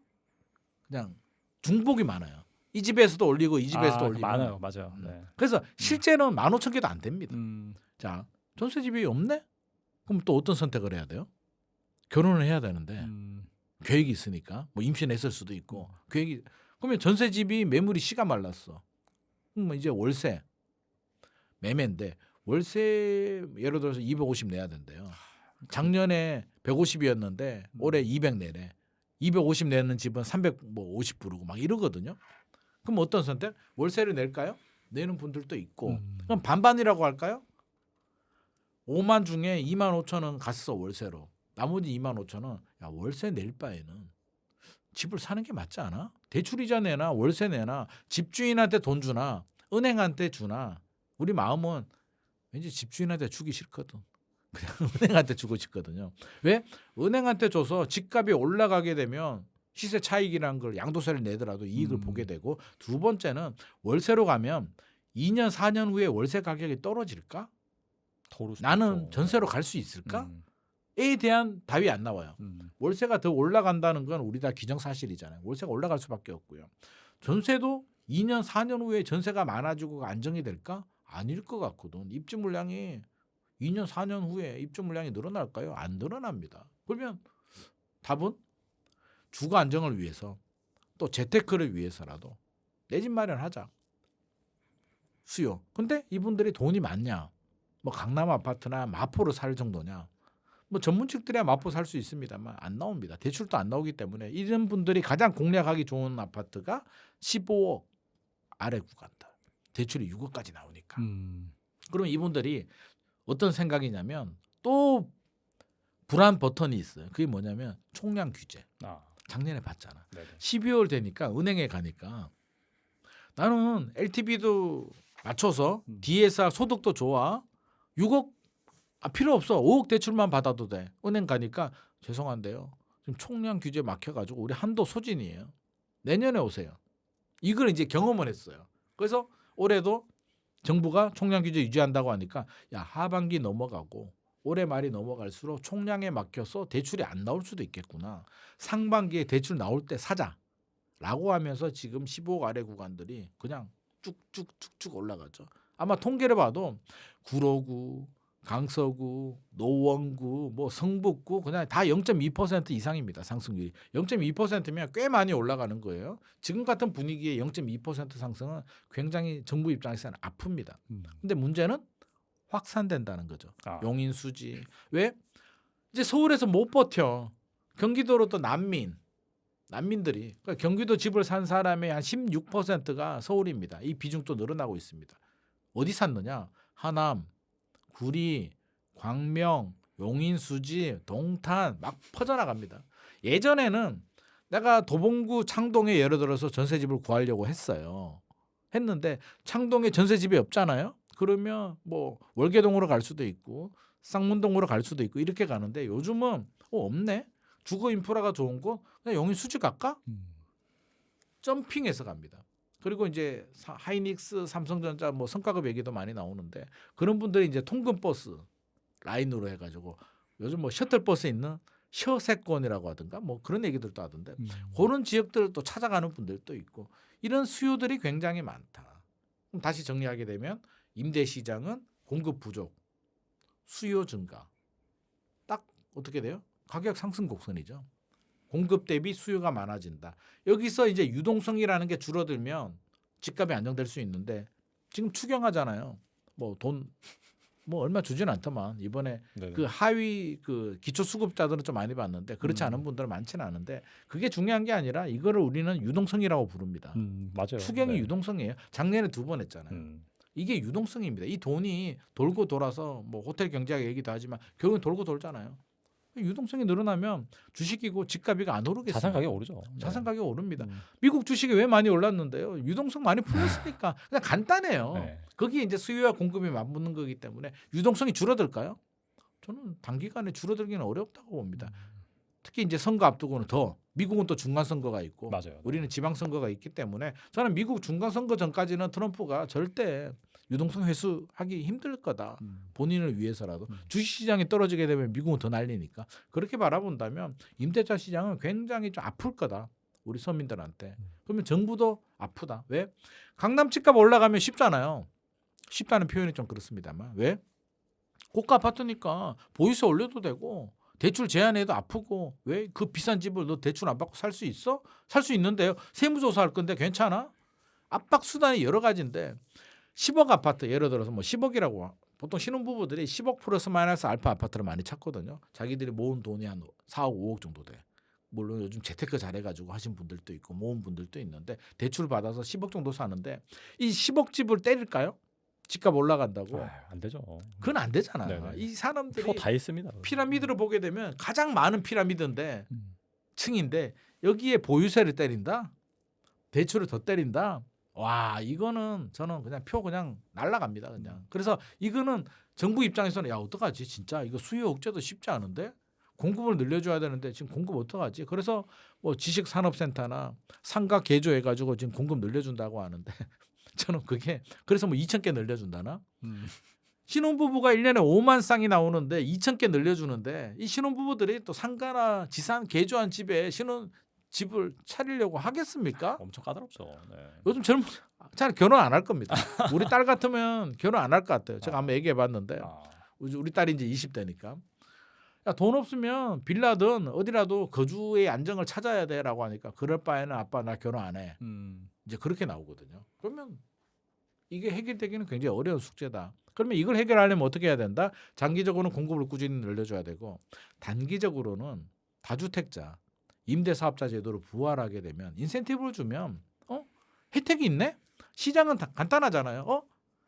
그냥 중복이 많아요. 이 집에서도 올리고 이 집에서도 올리고 많아요. 맞아요. 네. 그래서 실제는 15,000개도 안 됩니다. 자 전세집이 없네? 그럼 또 어떤 선택을 해야 돼요? 결혼을 해야 되는데 계획이 있으니까 뭐 임신했을 수도 있고 계획이 그러면 전세집이 매물이 씨가 말랐어. 그럼 이제 월세 매매인데 월세 예를 들어서 250 내야 된대요. 작년에 150이었는데 올해 200 내래. 250 내는 집은 350 부르고 막 이러거든요. 그럼 어떤 선택? 월세를 낼까요? 내는 분들도 있고. 그럼 반반이라고 할까요? 5만 중에 2만 5천 원 갔어 월세로. 나머지 2만 5천 원. 야 월세 낼 바에는 집을 사는 게 맞지 않아? 대출이자 내나 월세 내나 집주인한테 돈 주나 은행한테 주나 우리 마음은 왠지 집주인한테 주기 싫거든. 그냥 은행한테 주고 싶거든요. 왜? 은행한테 줘서 집값이 올라가게 되면 시세 차익이라는 걸 양도세를 내더라도 이익을 보게 되고 두 번째는 월세로 가면 2년 4년 후에 월세 가격이 떨어질까? 나는 전세로 갈 수 있을까? 에 대한 답이 안 나와요. 월세가 더 올라간다는 건 우리 다 기정사실이잖아요. 월세가 올라갈 수밖에 없고요. 전세도 2년 4년 후에 전세가 많아지고 안정이 될까? 아닐 것 같거든. 입주 물량이 2년 4년 후에 입주 물량이 늘어날까요? 안 늘어납니다. 그러면 답은 주거 안정을 위해서 또 재테크를 위해서라도 내 집 마련하자. 수요. 근데 이분들이 돈이 많냐? 뭐 강남 아파트나 마포로 살 정도냐? 뭐 전문직들이야 마포 살 수 있습니다만 안 나옵니다. 대출도 안 나오기 때문에 이런 분들이 가장 공략하기 좋은 아파트가 15억 아래 구간다. 대출이 6억까지 나오니까. 그럼 이분들이 어떤 생각이냐면 또 불안 버튼이 있어요. 그게 뭐냐면 총량 규제. 작년에 봤잖아. 네네. 12월 되니까 은행에 가니까 나는 LTV도 맞춰서 DSR 소득도 좋아. 6억 필요 없어. 5억 대출만 받아도 돼. 은행 가니까 죄송한데요. 지금 총량 규제 막혀가지고 우리 한도 소진이에요. 내년에 오세요. 이걸 이제 경험을 했어요. 그래서 올해도 정부가 총량 규제 유지한다고 하니까 야 하반기 넘어가고 올해 말이 넘어갈수록 총량에 막혀서 대출이 안 나올 수도 있겠구나. 상반기에 대출 나올 때 사자라고 하면서 지금 15억 아래 구간들이 그냥 쭉쭉 올라가죠. 아마 통계를 봐도 구로구, 강서구, 노원구, 뭐 성북구 그냥 다 0.2% 이상입니다. 상승률이 0.2%면 꽤 많이 올라가는 거예요. 지금 같은 분위기에 0.2% 상승은 굉장히 정부 입장에서는 아픕니다. 근데 문제는 확산된다는 거죠. 용인, 수지. 왜? 이제 서울에서 못 버텨. 경기도로 또 난민들이 그러니까 경기도 집을 산 사람의 한 16%가 서울입니다. 이 비중도 늘어나고 있습니다. 어디 샀느냐? 하남, 구리, 광명, 용인, 수지, 동탄 막 퍼져나갑니다. 예전에는 내가 도봉구 창동에 예를 들어서 전세집을 구하려고 했어요. 했는데 창동에 전세집이 없잖아요. 그러면 뭐 월계동으로 갈 수도 있고 쌍문동으로 갈 수도 있고 이렇게 가는데 요즘은 없네. 주거 인프라가 좋은 거 그냥 용인 수지 갈까? 점핑해서 갑니다. 그리고 이제 하이닉스, 삼성전자 뭐 성과급 얘기도 많이 나오는데 그런 분들이 이제 통근 버스 라인으로 해가지고 요즘 뭐 셔틀 버스 있는 셔세권이라고 하든가 뭐 그런 얘기들도 하던데 그런 지역들을 또 찾아가는 분들도 있고 이런 수요들이 굉장히 많다. 그럼 다시 정리하게 되면 임대 시장은 공급 부족, 수요 증가. 딱 어떻게 돼요? 가격 상승 곡선이죠. 공급 대비 수요가 많아진다. 여기서 이제 유동성이라는 게 줄어들면 집값이 안정될 수 있는데 지금 추경하잖아요. 뭐 돈 뭐 얼마 주진 않더만 이번에 네네. 그 하위 그 기초 수급자들은 좀 많이 받는데 그렇지 않은 분들은 많지는 않은데 그게 중요한 게 아니라 이거를 우리는 유동성이라고 부릅니다. 맞아요. 추경이 네. 유동성이에요. 작년에 2번 했잖아요. 이게 유동성입니다. 이 돈이 돌고 돌아서 뭐 호텔 경제학 얘기도 하지만 결국은 돌고 돌잖아요. 유동성이 늘어나면 주식이고 집값이가 안 오르겠어요. 자산 가격 오르죠. 자산 네. 가격 오릅니다. 미국 주식이 왜 많이 올랐는데요? 유동성 많이 풀렸으니까 그냥 간단해요. 네. 거기에 이제 수요와 공급이 맞붙는 거기 때문에 유동성이 줄어들까요? 저는 단기간에 줄어들기는 어렵다고 봅니다. 특히 이제 선거 앞두고는 더 미국은 또 중간 선거가 있고 맞아요. 우리는 지방 선거가 있기 때문에 저는 미국 중간 선거 전까지는 트럼프가 절대 유동성 회수하기 힘들 거다. 본인을 위해서라도 주식시장이 떨어지게 되면 미국은 더 날리니까 그렇게 바라본다면 임대차 시장은 굉장히 좀 아플 거다. 우리 서민들한테. 그러면 정부도 아프다. 왜? 강남 집값 올라가면 쉽잖아요. 쉽다는 표현이 좀 그렇습니다만 왜? 고가 아파트니까 보유세 올려도 되고 대출 제한해도 아프고 왜 그 비싼 집을 너 대출 안 받고 살 수 있어? 살 수 있는데요. 세무조사 할 건데 괜찮아? 압박 수단이 여러 가지인데 10억 아파트 예를 들어서 뭐 10억이라고 보통 신혼부부들이 10억 플러스 마이너스 알파 아파트를 많이 찾거든요. 자기들이 모은 돈이 한 4억 5억 정도 돼. 물론 요즘 재테크 잘해가지고 하신 분들도 있고 모은 분들도 있는데 대출 받아서 10억 정도 사는데 이 10억 집을 때릴까요? 집값 올라간다고. 안 되죠. 그건 안 되잖아. 네네. 이 사람들이 표 다 있습니다. 피라미드를 보게 되면 가장 많은 피라미드인데 층인데 여기에 보유세를 때린다? 대출을 더 때린다? 와 이거는 저는 그냥 표 그냥 날라갑니다 그냥. 그래서 이거는 정부 입장에서는 야 어떡하지 진짜 이거 수요 억제도 쉽지 않은데 공급을 늘려줘야 되는데 지금 공급 어떡하지? 그래서 뭐 지식산업센터나 상가 개조해가지고 지금 공급 늘려준다고 하는데 저는 그게 그래서 뭐 2,000개 늘려준다나? 신혼부부가 1년에 5만 쌍이 나오는데 2,000개 늘려주는데 이 신혼부부들이 또 상가나 지산 개조한 집에 집을 차리려고 하겠습니까? 엄청 까다롭죠. 네. 요즘 젊은 잘 결혼 안 할 겁니다. 우리 딸 같으면 결혼 안 할 것 같아요. 제가 한번 얘기해봤는데 우리 딸이 이제 20대니까 야, 돈 없으면 빌라든 어디라도 거주의 안정을 찾아야 돼라고 하니까 그럴 바에는 아빠 나 결혼 안 해. 이제 그렇게 나오거든요. 그러면 이게 해결되기는 굉장히 어려운 숙제다. 그러면 이걸 해결하려면 어떻게 해야 된다? 장기적으로는 공급을 꾸준히 늘려줘야 되고 단기적으로는 다주택자 임대사업자 제도를 부활하게 되면 인센티브를 주면 혜택이 있네? 시장은 간단하잖아요.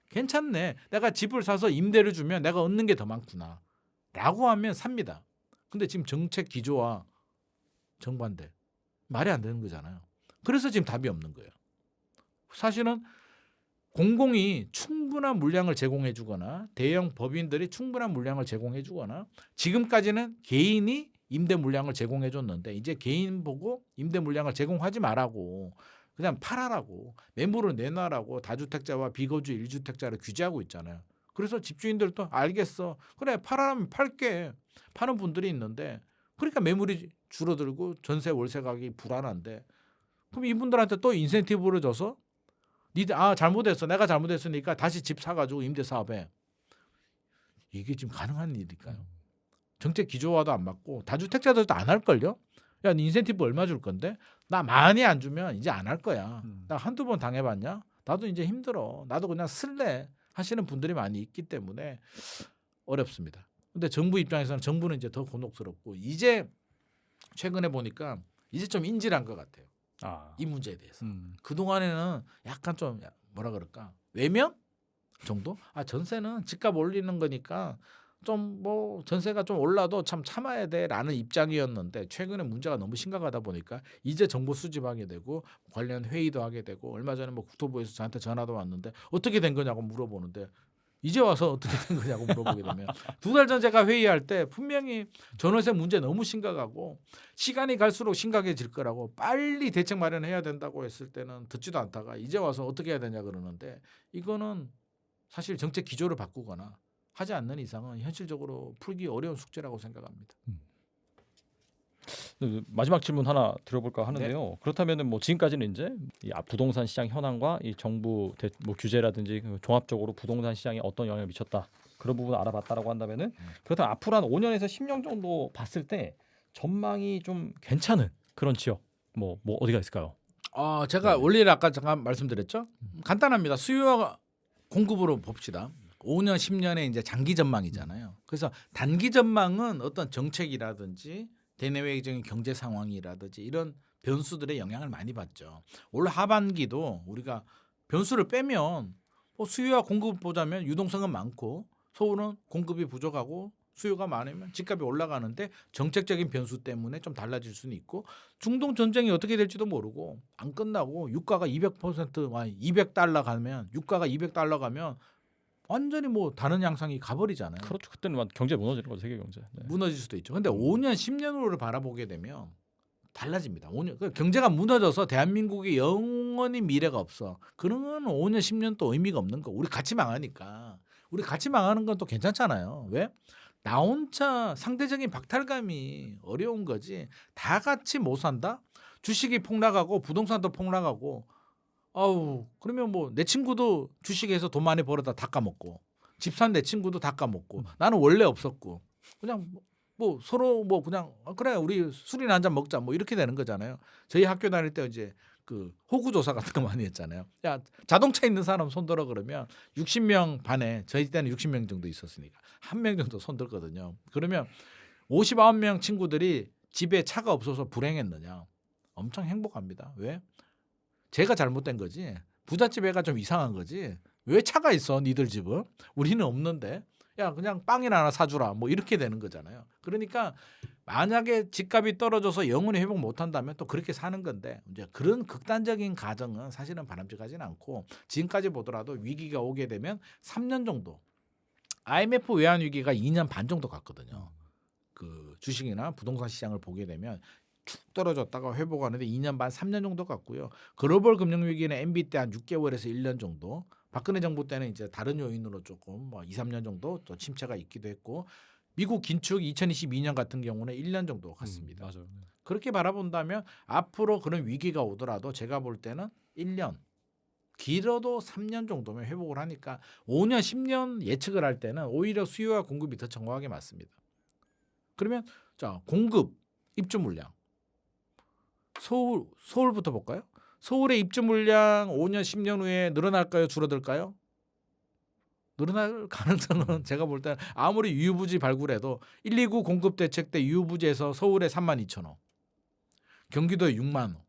괜찮네. 내가 집을 사서 임대를 주면 내가 얻는 게 더 많구나. 라고 하면 삽니다. 근데 지금 정책 기조와 정반대. 말이 안 되는 거잖아요. 그래서 지금 답이 없는 거예요. 사실은 공공이 충분한 물량을 제공해 주거나 대형 법인들이 충분한 물량을 제공해 주거나 지금까지는 개인이 임대 물량을 제공해 줬는데 이제 개인 보고 임대 물량을 제공하지 말라고 그냥 팔아라고 매물을 내놔라고 다주택자와 비거주 1주택자를 규제하고 있잖아요. 그래서 집주인들도 알겠어. 그래 팔아라면 팔게. 파는 분들이 있는데 그러니까 매물이 줄어들고 전세 월세 가격이 불안한데 그럼 이분들한테 또 인센티브를 줘서 니들 잘못했어. 내가 잘못했으니까 다시 집 사가지고 임대 사업해. 이게 지금 가능한 일일까요? 정책 기조와도 안 맞고 다주택자들도 안 할걸요? 야, 니 인센티브 얼마 줄 건데? 나 많이 안 주면 이제 안 할 거야. 나 한두 번 당해봤냐? 나도 이제 힘들어. 나도 그냥 쓸래 하시는 분들이 많이 있기 때문에 어렵습니다. 근데 정부 입장에서는 정부는 이제 더 곤혹스럽고 이제 최근에 보니까 이제 좀 인지한 것 같아요. 이 문제에 대해서. 그동안에는 약간 좀 뭐라 그럴까? 외면 정도? 전세는 집값 올리는 거니까 좀 뭐 전세가 좀 올라도 참 참아야 돼라는 입장이었는데 최근에 문제가 너무 심각하다 보니까 이제 정보 수집하게 되고 관련 회의도 하게 되고 얼마 전에 뭐 국토부에서 저한테 전화도 왔는데 어떻게 된 거냐고 물어보는데 이제 와서 어떻게 된 거냐고 물어보게 되면 2달 전 제가 회의할 때 분명히 전월세 문제 너무 심각하고 시간이 갈수록 심각해질 거라고 빨리 대책 마련해야 된다고 했을 때는 듣지도 않다가 이제 와서 어떻게 해야 되냐 그러는데 이거는 사실 정책 기조를 바꾸거나 하지 않는 이상은 현실적으로 풀기 어려운 숙제라고 생각합니다. 마지막 질문 하나 드려볼까 하는데요. 그렇다면은 뭐 지금까지는 이제 이 부동산 시장 현황과 이 정부 뭐 규제라든지 종합적으로 부동산 시장에 어떤 영향을 미쳤다 그런 부분 을 알아봤다라고 한다면은 그렇다면 앞으로 한 5년에서 10년 정도 봤을 때 전망이 좀 괜찮은 그런 지역 뭐 어디가 있을까요? 제가 네. 원리를 아까 잠깐 말씀드렸죠. 간단합니다. 수요와 공급으로 봅시다. 5년, 10년의 이제 장기 전망이잖아요. 그래서 단기 전망은 어떤 정책이라든지 대내외적인 경제 상황이라든지 이런 변수들의 영향을 많이 받죠. 올 하반기도 우리가 변수를 빼면 뭐 수요와 공급 보자면 유동성은 많고 서울은 공급이 부족하고 수요가 많으면 집값이 올라가는데 정책적인 변수 때문에 좀 달라질 수는 있고 중동 전쟁이 어떻게 될지도 모르고 안 끝나고 유가가 200달러 가면 유가가 200달러 가면 완전히 뭐 다른 양상이 가버리잖아요. 그렇죠. 그때는 막 경제 무너지는 거죠, 세계 경제. 네. 무너질 수도 있죠. 근데 5년, 10년 후를 바라보게 되면 달라집니다. 5년 그러니까 경제가 무너져서 대한민국이 영원히 미래가 없어. 그러면 5년, 10년 또 의미가 없는 거. 우리 같이 망하니까. 우리 같이 망하는 건 또 괜찮잖아요. 왜? 나 혼자 상대적인 박탈감이 어려운 거지. 다 같이 못 산다? 주식이 폭락하고 부동산도 폭락하고 아우 그러면 뭐 내 친구도 주식에서 돈 많이 벌어다 다 까먹고 집 산 내 친구도 다 까먹고 나는 원래 없었고 그냥 뭐 서로 뭐 그냥 그래 우리 술이나 한잔 먹자 뭐 이렇게 되는 거잖아요. 저희 학교 다닐 때 이제 그 호구 조사 같은 거 많이 했잖아요. 야 자동차 있는 사람 손들어 그러면 60명 반에 저희 때는 60명 정도 있었으니까 한 명 정도 손들거든요. 그러면 59명 친구들이 집에 차가 없어서 불행했느냐? 엄청 행복합니다. 왜? 제가 잘못된 거지. 부잣집 애가 좀 이상한 거지. 왜 차가 있어? 니들 집은? 우리는 없는데. 야 그냥 빵이나 하나 사주라. 뭐 이렇게 되는 거잖아요. 그러니까 만약에 집값이 떨어져서 영원히 회복 못한다면 또 그렇게 사는 건데 이제 그런 극단적인 가정은 사실은 바람직하지는 않고 지금까지 보더라도 위기가 오게 되면 3년 정도 IMF 외환 위기가 2년 반 정도 갔거든요. 그 주식이나 부동산 시장을 보게 되면 쭉 떨어졌다가 회복하는데 2년 반, 3년 정도 갔고요. 글로벌 금융 위기는 MB 때 한 6개월에서 1년 정도. 박근혜 정부 때는 이제 다른 요인으로 조금 뭐 2, 3년 정도 또 침체가 있기도 했고 미국 긴축 2022년 같은 경우는 1년 정도 갔습니다. 맞아요. 네. 그렇게 바라본다면 앞으로 그런 위기가 오더라도 제가 볼 때는 1년 길어도 3년 정도면 회복을 하니까 5년, 10년 예측을 할 때는 오히려 수요와 공급이 더 정확하게 맞습니다. 그러면 자 공급 입주 물량 서울부터 볼까요? 서울의 입주 물량 5년 10년 후에 늘어날까요? 줄어들까요? 늘어날 가능성은 제가 볼 때는 아무리 유유부지 발굴해도 129 공급 대책 때 유유부지에서 서울에 32,000호, 경기도에 6만 호,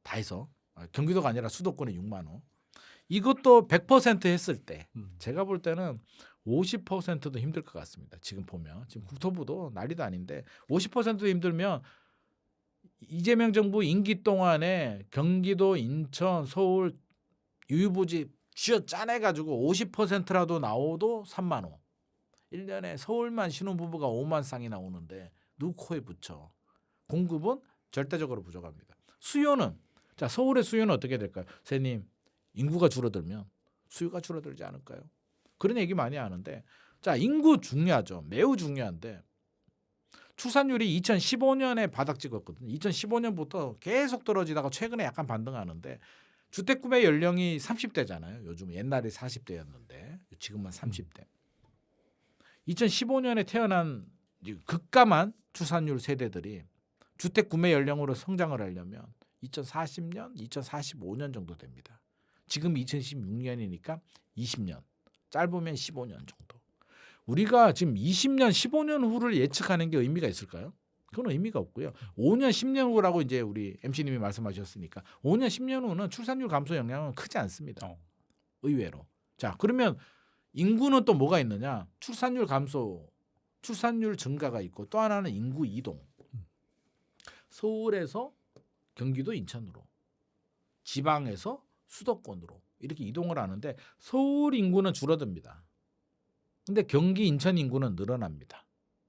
다 해서 경기도가 아니라 수도권에 6만 호. 이것도 100% 했을 때 제가 볼 때는 50%도 힘들 것 같습니다. 지금 보면 지금 국토부도 난리도 아닌데 50%도 힘들면 이재명 정부 임기 동안에 경기도, 인천, 서울 유유부지 쥐어 짜내가지고 50%라도 나오도 3만 호. 1년에 서울만 신혼부부가 5만 쌍이 나오는데 누구 코에 붙여. 공급은 절대적으로 부족합니다. 수요는 자 서울의 수요는 어떻게 될까요? 선생님 인구가 줄어들면 수요가 줄어들지 않을까요? 그런 얘기 많이 하는데 자 인구 중요하죠. 매우 중요한데 출산율이 2015년에 바닥 찍었거든요. 2015년부터 계속 떨어지다가 최근에 약간 반등하는데 주택 구매 연령이 30대잖아요. 요즘 옛날에 40대였는데 지금은 30대. 2015년에 태어난 급감한 출산율 세대들이 주택 구매 연령으로 성장을 하려면 2040년, 2045년 정도 됩니다. 지금 2016년이니까 20년, 짧으면 15년 정도. 우리가 지금 20년, 15년 후를 예측하는 게 의미가 있을까요? 그건 의미가 없고요. 5년, 10년 후라고 이제 우리 MC님이 말씀하셨으니까 5년, 10년 후는 출산율 감소 영향은 크지 않습니다. 의외로. 자, 그러면 인구는 또 뭐가 있느냐? 출산율 감소, 출산율 증가가 있고 또 하나는 인구 이동. 서울에서 경기도 인천으로, 지방에서 수도권으로 이렇게 이동을 하는데 서울 인구는 줄어듭니다. 근데 경기 인천 인구는 늘어납니다.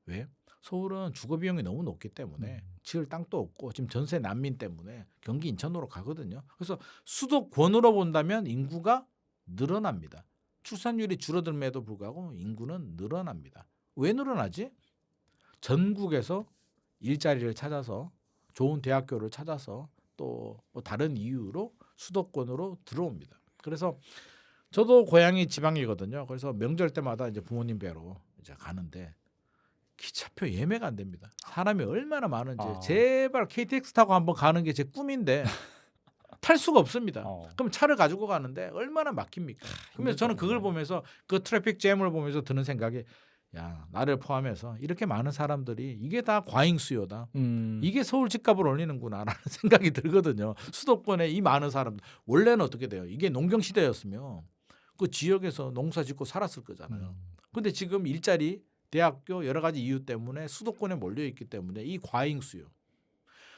왜? 서울은 주거 비용이 너무 높기 때문에 지을 땅도 없고 지금 전세 난민 때문에 경기 인천으로 가거든요. 그래서 수도권으로 본다면 인구가 늘어납니다. 출산율이 줄어들음에도 불구하고 인구는 늘어납니다. 왜 늘어나지? 전국에서 일자리를 찾아서 좋은 대학교를 찾아서 또 뭐 다른 이유로 수도권으로 들어옵니다. 그래서 저도 고향이 지방이거든요. 그래서 명절 때마다 이제 부모님 뵈러 이제 가는데 기차표 예매가 안 됩니다. 사람이 얼마나 많은지 제발 KTX 타고 한번 가는 게 제 꿈인데 탈 수가 없습니다. 그럼 차를 가지고 가는데 얼마나 막힙니까? 그러면서 저는 그걸 보면서 그 트래픽 잼을 보면서 드는 생각이 야, 나를 포함해서 이렇게 많은 사람들이 이게 다 과잉 수요다. 이게 서울 집값을 올리는구나라는 생각이 들거든요. 수도권에 이 많은 사람들 원래는 어떻게 돼요? 이게 농경 시대였으면 그 지역에서 농사 짓고 살았을 거잖아요. 근데 지금 일자리, 대학교 여러 가지 이유 때문에 수도권에 몰려 있기 때문에 이 과잉 수요.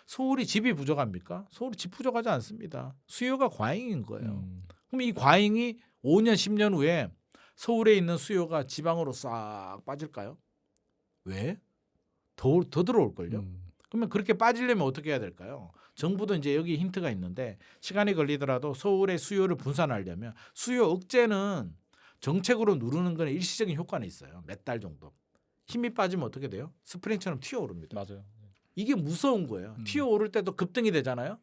서울이 집이 부족합니까? 서울이 집 부족하지 않습니다. 수요가 과잉인 거예요. 그럼 이 과잉이 5년, 10년 후에 서울에 있는 수요가 지방으로 싹 빠질까요? 왜? 더 들어올걸요? 그러면 그렇게 빠지려면 어떻게 해야 될까요? 정부도 이제 여기 힌트가 있는데 시간이 걸리더라도 서울의 수요를 분산하려면 수요 억제는 정책으로 누르는 건 일시적인 효과는 있어요. 몇 달 정도. 힘이 빠지면 어떻게 돼요? 스프링처럼 튀어오릅니다. 맞아요. 이게 무서운 거예요. 튀어오를 때도 급등이 되잖아요.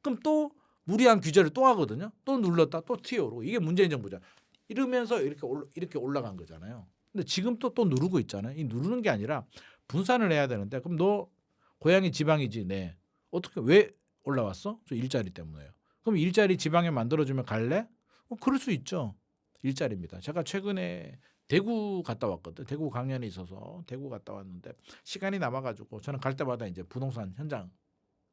그럼 또 무리한 규제를 또 하거든요. 또 눌렀다 또 튀어오르고 이게 문재인 정부죠. 이러면서 이렇게 올라간 거잖아요. 근데 지금 또 누르고 있잖아요. 이 누르는 게 아니라 분산을 해야 되는데 그럼 너 고향이 지방이지. 네. 어떻게 왜 올라왔어? 저 일자리 때문에요. 그럼 일자리 지방에 만들어주면 갈래? 그럴 수 있죠. 일자리입니다. 제가 최근에 대구 갔다 왔거든. 대구 강연이 있어서 대구 갔다 왔는데 시간이 남아가지고 저는 갈 때마다 이제 부동산 현장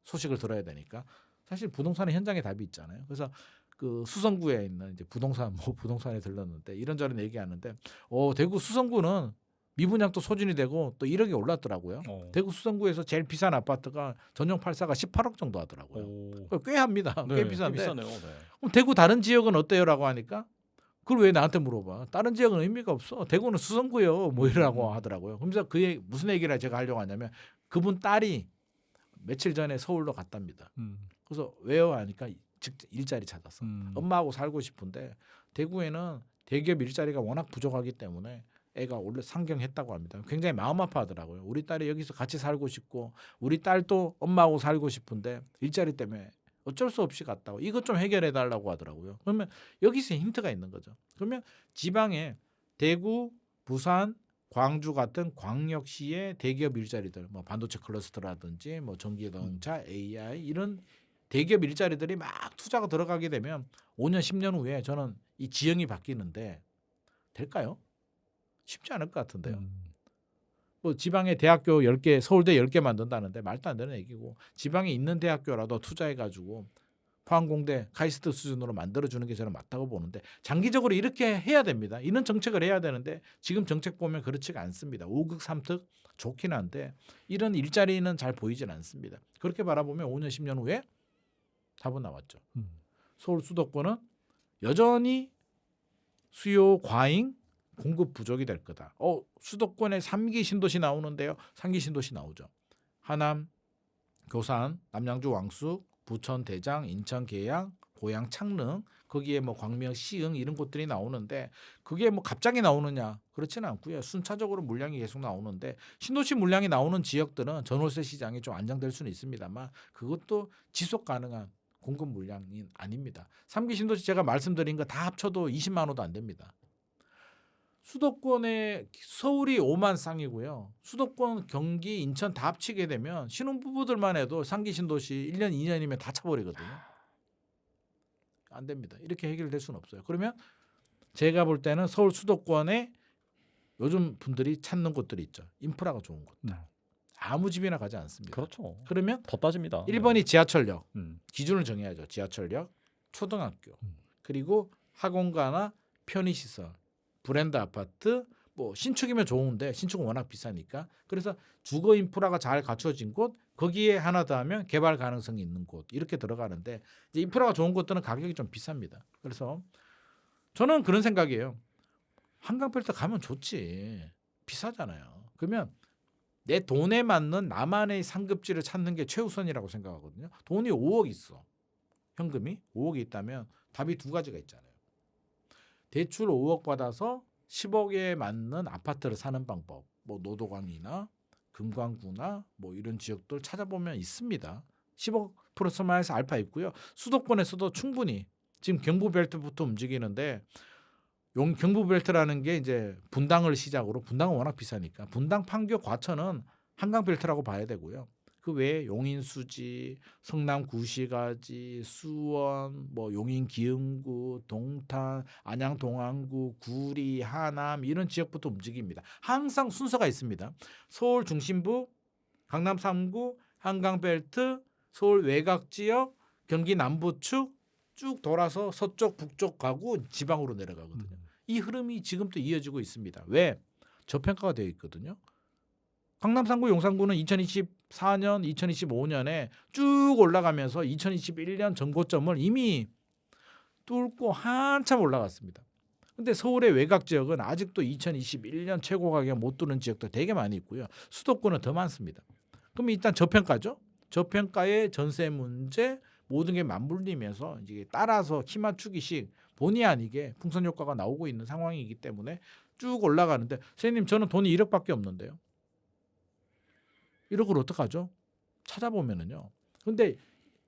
소식을 들어야 되니까 사실 부동산의 현장에 답이 있잖아요. 그래서 그 수성구에 있는 이제 부동산에 들렀는데 이런저런 얘기하는데 대구 수성구는 미분양도 소진이 되고 또 1억이 올랐더라고요. 대구 수성구에서 제일 비싼 아파트가 전용 8사가 18억 정도 하더라고요. 꽤 합니다. 네, 꽤 비싼데. 비싸네요. 네. 그럼 대구 다른 지역은 어때요라고 하니까 그걸 왜 나한테 물어봐? 다른 지역은 의미가 없어. 대구는 수성구요. 뭐 이러라고 하더라고요. 그러면서 무슨 얘기를 제가 하려고 하냐면 그분 딸이 며칠 전에 서울로 갔답니다. 그래서 왜요? 하니까 일자리 찾아서 엄마하고 살고 싶은데 대구에는 대기업 일자리가 워낙 부족하기 때문에 애가 원래 상경했다고 합니다. 굉장히 마음 아파하더라고요. 우리 딸이 여기서 같이 살고 싶고 우리 딸도 엄마하고 살고 싶은데 일자리 때문에 어쩔 수 없이 갔다고 이것 좀 해결해 달라고 하더라고요. 그러면 여기서 힌트가 있는 거죠. 그러면 지방에 대구, 부산, 광주 같은 광역시의 대기업 일자리들, 뭐 반도체 클러스터라든지 뭐 전기자동차, AI 이런 대기업 일자리들이 막 투자가 들어가게 되면 5년, 10년 후에 저는 이 지형이 바뀌는데 될까요? 쉽지 않을 것 같은데요. 뭐 지방에 대학교 10개, 서울대 10개 만든다는데 말도 안 되는 얘기고 지방에 있는 대학교라도 투자해가지고 포항공대, 카이스트 수준으로 만들어주는 게 저는 맞다고 보는데 장기적으로 이렇게 해야 됩니다. 이런 정책을 해야 되는데 지금 정책 보면 그렇지가 않습니다. 5극 3특 좋긴 한데 이런 일자리는 잘 보이진 않습니다. 그렇게 바라보면 5년, 10년 후에 답은 나왔죠. 서울 수도권은 여전히 수요 과잉, 공급 부족이 될 거다. 수도권에 3기 신도시 나오는데요. 3기 신도시 나오죠. 하남, 교산, 남양주 왕숙, 부천 대장, 인천 계양, 고양 창릉, 거기에 뭐 광명, 시흥 이런 곳들이 나오는데 그게 뭐 갑자기 나오느냐? 그렇지는 않고요. 순차적으로 물량이 계속 나오는데 신도시 물량이 나오는 지역들은 전월세 시장이 좀 안정될 수는 있습니다만 그것도 지속 가능한 공급 물량이 아닙니다. 3기 신도시 제가 말씀드린 거 다 합쳐도 20만 호도 안 됩니다. 수도권에 서울이 5만 쌍이고요. 수도권, 경기, 인천 다 합치게 되면 신혼부부들만 해도 3기 신도시 1년, 2년이면 다 차버리거든요. 안 됩니다. 이렇게 해결될 수는 없어요. 그러면 제가 볼 때는 서울 수도권에 요즘 분들이 찾는 곳들이 있죠. 인프라가 좋은 곳들. 아무 집이나 가지 않습니다. 그렇죠. 그러면 더 따집니다. 1번이 지하철역. 기준을 정해야죠. 지하철역, 초등학교, 그리고 학원가나 편의시설, 브랜드 아파트, 뭐 신축이면 좋은데 신축은 워낙 비싸니까. 그래서 주거 인프라가 잘 갖춰진 곳, 거기에 하나 더 하면 개발 가능성이 있는 곳 이렇게 들어가는데 이제 인프라가 좋은 곳들은 가격이 좀 비쌉니다. 그래서 저는 그런 생각이에요. 한강필터 가면 좋지. 비싸잖아요. 그러면 내 돈에 맞는 나만의 상급지를 찾는 게 최우선이라고 생각하거든요. 돈이 5억 있어. 현금이 5억이 있다면 답이 두 가지가 있잖아요. 대출 5억 받아서 10억에 맞는 아파트를 사는 방법. 뭐 노도광이나 금광구나 뭐 이런 지역들 찾아보면 있습니다. 10억 플러스 마이너스 알파 있고요. 수도권에서도 충분히 지금 경부벨트부터 움직이는데 경부벨트라는 게 이제 분당을 시작으로 분당은 워낙 비싸니까 분당, 판교, 과천은 한강벨트라고 봐야 되고요. 그 외에 용인 수지, 성남 구시가지, 수원, 뭐 용인 기흥구, 동탄, 안양 동안구, 구리, 하남 이런 지역부터 움직입니다. 항상 순서가 있습니다. 서울 중심부, 강남 3구, 한강벨트, 서울 외곽 지역, 경기 남부축 쭉 돌아서 서쪽, 북쪽 가고 지방으로 내려가거든요. 이 흐름이 지금도 이어지고 있습니다. 왜? 저평가가 되어 있거든요. 강남 3구, 용산구는 2024년, 2025년에 쭉 올라가면서 2021년 전고점을 이미 뚫고 한참 올라갔습니다. 근데 서울의 외곽 지역은 아직도 2021년 최고 가격 못 뚫는 지역도 되게 많이 있고요. 수도권은 더 많습니다. 그럼 일단 저평가죠. 저평가의 전세 문제 모든 게 맞물리면서 이제 따라서 키 맞추기식 본의 아니게 풍선 효과가 나오고 있는 상황이기 때문에 쭉 올라가는데 선생님 저는 돈이 1억밖에 없는데요. 1억을 어떡하죠? 찾아보면은요. 근데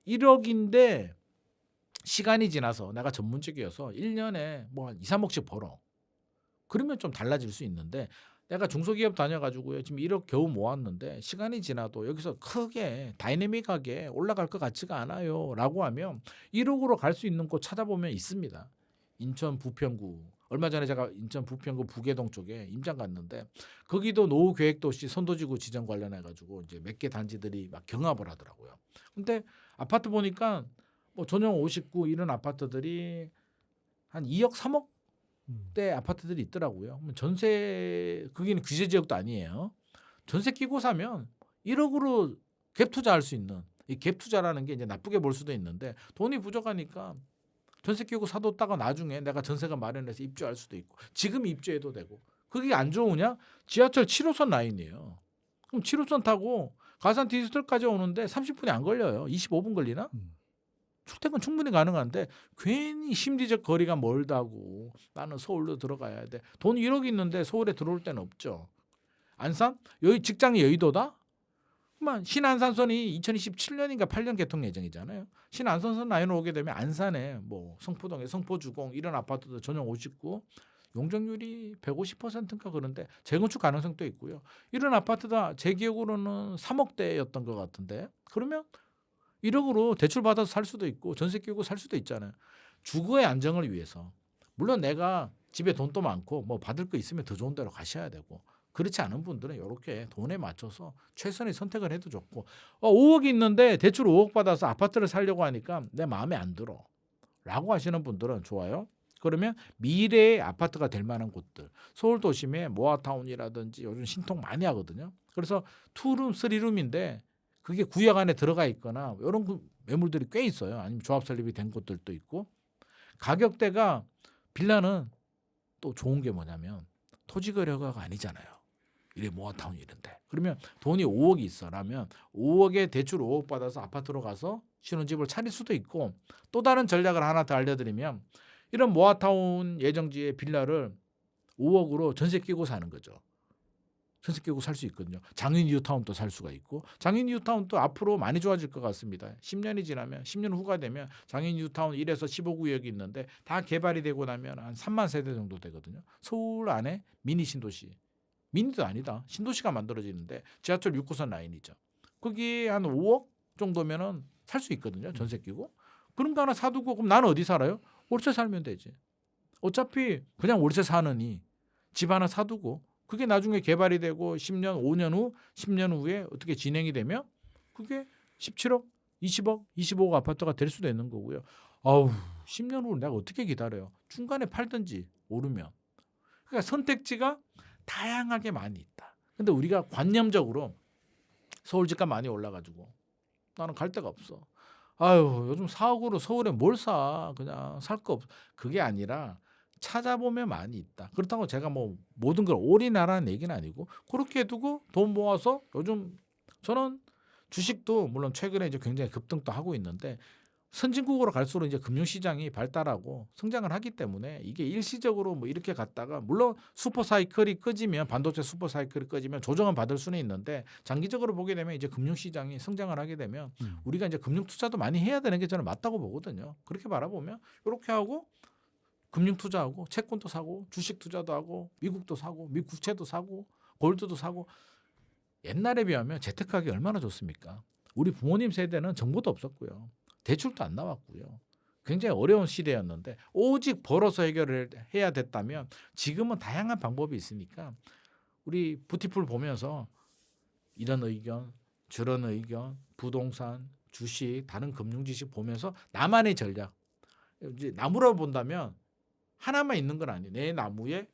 1억인데 시간이 지나서 내가 전문직이어서 1년에 뭐 한 2, 3억씩 벌어. 그러면 좀 달라질 수 있는데 내가 중소기업 다녀가지고요. 지금 1억 겨우 모았는데 시간이 지나도 여기서 크게 다이내믹하게 올라갈 것 같지가 않아요. 라고 하면 1억으로 갈 수 있는 곳 찾아보면 있습니다. 인천 부평구. 얼마 전에 제가 인천 부평구 부계동 쪽에 임장 갔는데 거기도 노후 계획도시 선도지구 지정 관련해 가지고 이제 몇 개 단지들이 막 경합을 하더라고요. 근데 아파트 보니까 뭐 전용 59 이런 아파트들이 한 2억 3억 대 아파트들이 있더라고요. 전세 거기는 규제 지역도 아니에요. 전세 끼고 사면 1억으로 갭 투자할 수 있는 이 갭 투자라는 게 이제 나쁘게 볼 수도 있는데 돈이 부족하니까 전세 끼고 사뒀다가 나중에 내가 전세가 마련해서 입주할 수도 있고 지금 입주해도 되고 그게 안 좋으냐? 지하철 7호선 라인이에요. 그럼 7호선 타고 가산 디지털까지 오는데 30분이 안 걸려요. 25분 걸리나? 출퇴근 충분히 가능한데 괜히 심리적 거리가 멀다고 나는 서울로 들어가야 돼. 돈 1억 있는데 서울에 들어올 데는 없죠. 안산? 여기 직장이 여의도다? 신안산선이 2027년인가 8년 개통 예정이잖아요. 신안산선 라인으로 오게 되면 안산에 뭐 성포동에 성포주공 이런 아파트도 전용 59 용적률이 150%인가 그런데 재건축 가능성도 있고요. 이런 아파트가 제 기억으로는 3억대였던 것 같은데 그러면 1억으로 대출 받아서 살 수도 있고 전세 끼고 살 수도 있잖아요. 주거의 안정을 위해서. 물론 내가 집에 돈도 많고 뭐 받을 거 있으면 더 좋은 데로 가셔야 되고 그렇지 않은 분들은 이렇게 돈에 맞춰서 최선의 선택을 해도 좋고 5억이 있는데 대출 5억 받아서 아파트를 살려고 하니까 내 마음에 안 들어 라고 하시는 분들은 좋아요. 그러면 미래의 아파트가 될 만한 곳들 서울 도심에 모아타운이라든지 요즘 신통 많이 하거든요. 그래서 2룸, 3룸인데 그게 구역 안에 들어가 있거나 이런 매물들이 꽤 있어요. 아니면 조합 설립이 된 곳들도 있고 가격대가 빌라는 또 좋은 게 뭐냐면 토지 거래가가 아니잖아요. 이래 모아타운 이런데 그러면 돈이 5억이 있어라면 5억에 대출 5억 받아서 아파트로 가서 신혼집을 차릴 수도 있고 또 다른 전략을 하나 더 알려드리면 이런 모아타운 예정지의 빌라를 5억으로 전세 끼고 사는 거죠. 전세 끼고 살 수 있거든요. 장인 뉴타운도 살 수가 있고 장인 뉴타운도 앞으로 많이 좋아질 것 같습니다. 10년이 지나면 10년 후가 되면 장인 뉴타운 1에서 15구역이 있는데 다 개발이 되고 나면 한 3만 세대 정도 되거든요. 서울 안에 미니 신도시. 미니도 아니다. 신도시가 만들어지는데 지하철 6호선 라인이죠. 거기 한 5억 정도면은 살 수 있거든요. 전세 끼고. 그런 거 하나 사두고 그럼 나는 어디 살아요? 월세 살면 되지. 어차피 그냥 월세 사느니 집 하나 사두고 그게 나중에 개발이 되고 10년, 5년 후, 10년 후에 어떻게 진행이 되면 그게 17억, 20억, 25억 아파트가 될 수도 있는 거고요. 아우, 10년 후 내가 어떻게 기다려요? 중간에 팔든지 오르면. 그러니까 선택지가 다양하게 많이 있다. 근데 우리가 관념적으로 서울 집값 많이 올라가지고 나는 갈 데가 없어. 아유 요즘 4억으로 서울에 뭘 사? 그냥 살 거 없. 그게 아니라 찾아보면 많이 있다. 그렇다고 제가 뭐 모든 걸 올인하라는 얘기는 아니고 그렇게 두고 돈 모아서 요즘 저는 주식도 물론 최근에 이제 굉장히 급등도 하고 있는데 선진국으로 갈수록 이제 금융시장이 발달하고 성장을 하기 때문에 이게 일시적으로 뭐 이렇게 갔다가 물론 슈퍼사이클이 꺼지면 반도체 슈퍼사이클이 꺼지면 조정은 받을 수는 있는데 장기적으로 보게 되면 이제 금융시장이 성장을 하게 되면 우리가 이제 금융 투자도 많이 해야 되는 게 저는 맞다고 보거든요. 그렇게 바라보면 이렇게 하고 금융 투자하고 채권도 사고 주식 투자도 하고 미국도 사고 미 국채도 사고 골드도 사고 옛날에 비하면 재테크하기 얼마나 좋습니까? 우리 부모님 세대는 정보도 없었고요. 대출도 안 나왔고요. 굉장히 어려운 시대였는데 오직 벌어서 해결을 해야 됐다면 지금은 다양한 방법이 있으니까 우리 부티풀 보면서 이런 의견, 저런 의견, 부동산, 주식, 다른 금융 지식 보면서 나만의 전략. 이제 나무로 본다면 하나만 있는 건 아니에요. 내 나무에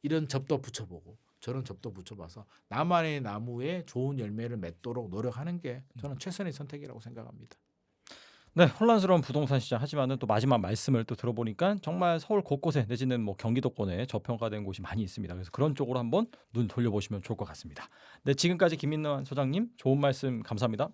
이런 접도 붙여보고 저런 접도 붙여봐서 나만의 나무에 좋은 열매를 맺도록 노력하는 게 저는 최선의 선택이라고 생각합니다. 네, 혼란스러운 부동산 시장 하지만은 또 마지막 말씀을 또 들어보니까 정말 서울 곳곳에 내지는 뭐 경기도권에 저평가된 곳이 많이 있습니다. 그래서 그런 쪽으로 한번 눈 돌려보시면 좋을 것 같습니다. 네, 지금까지 김민환 소장님 좋은 말씀 감사합니다.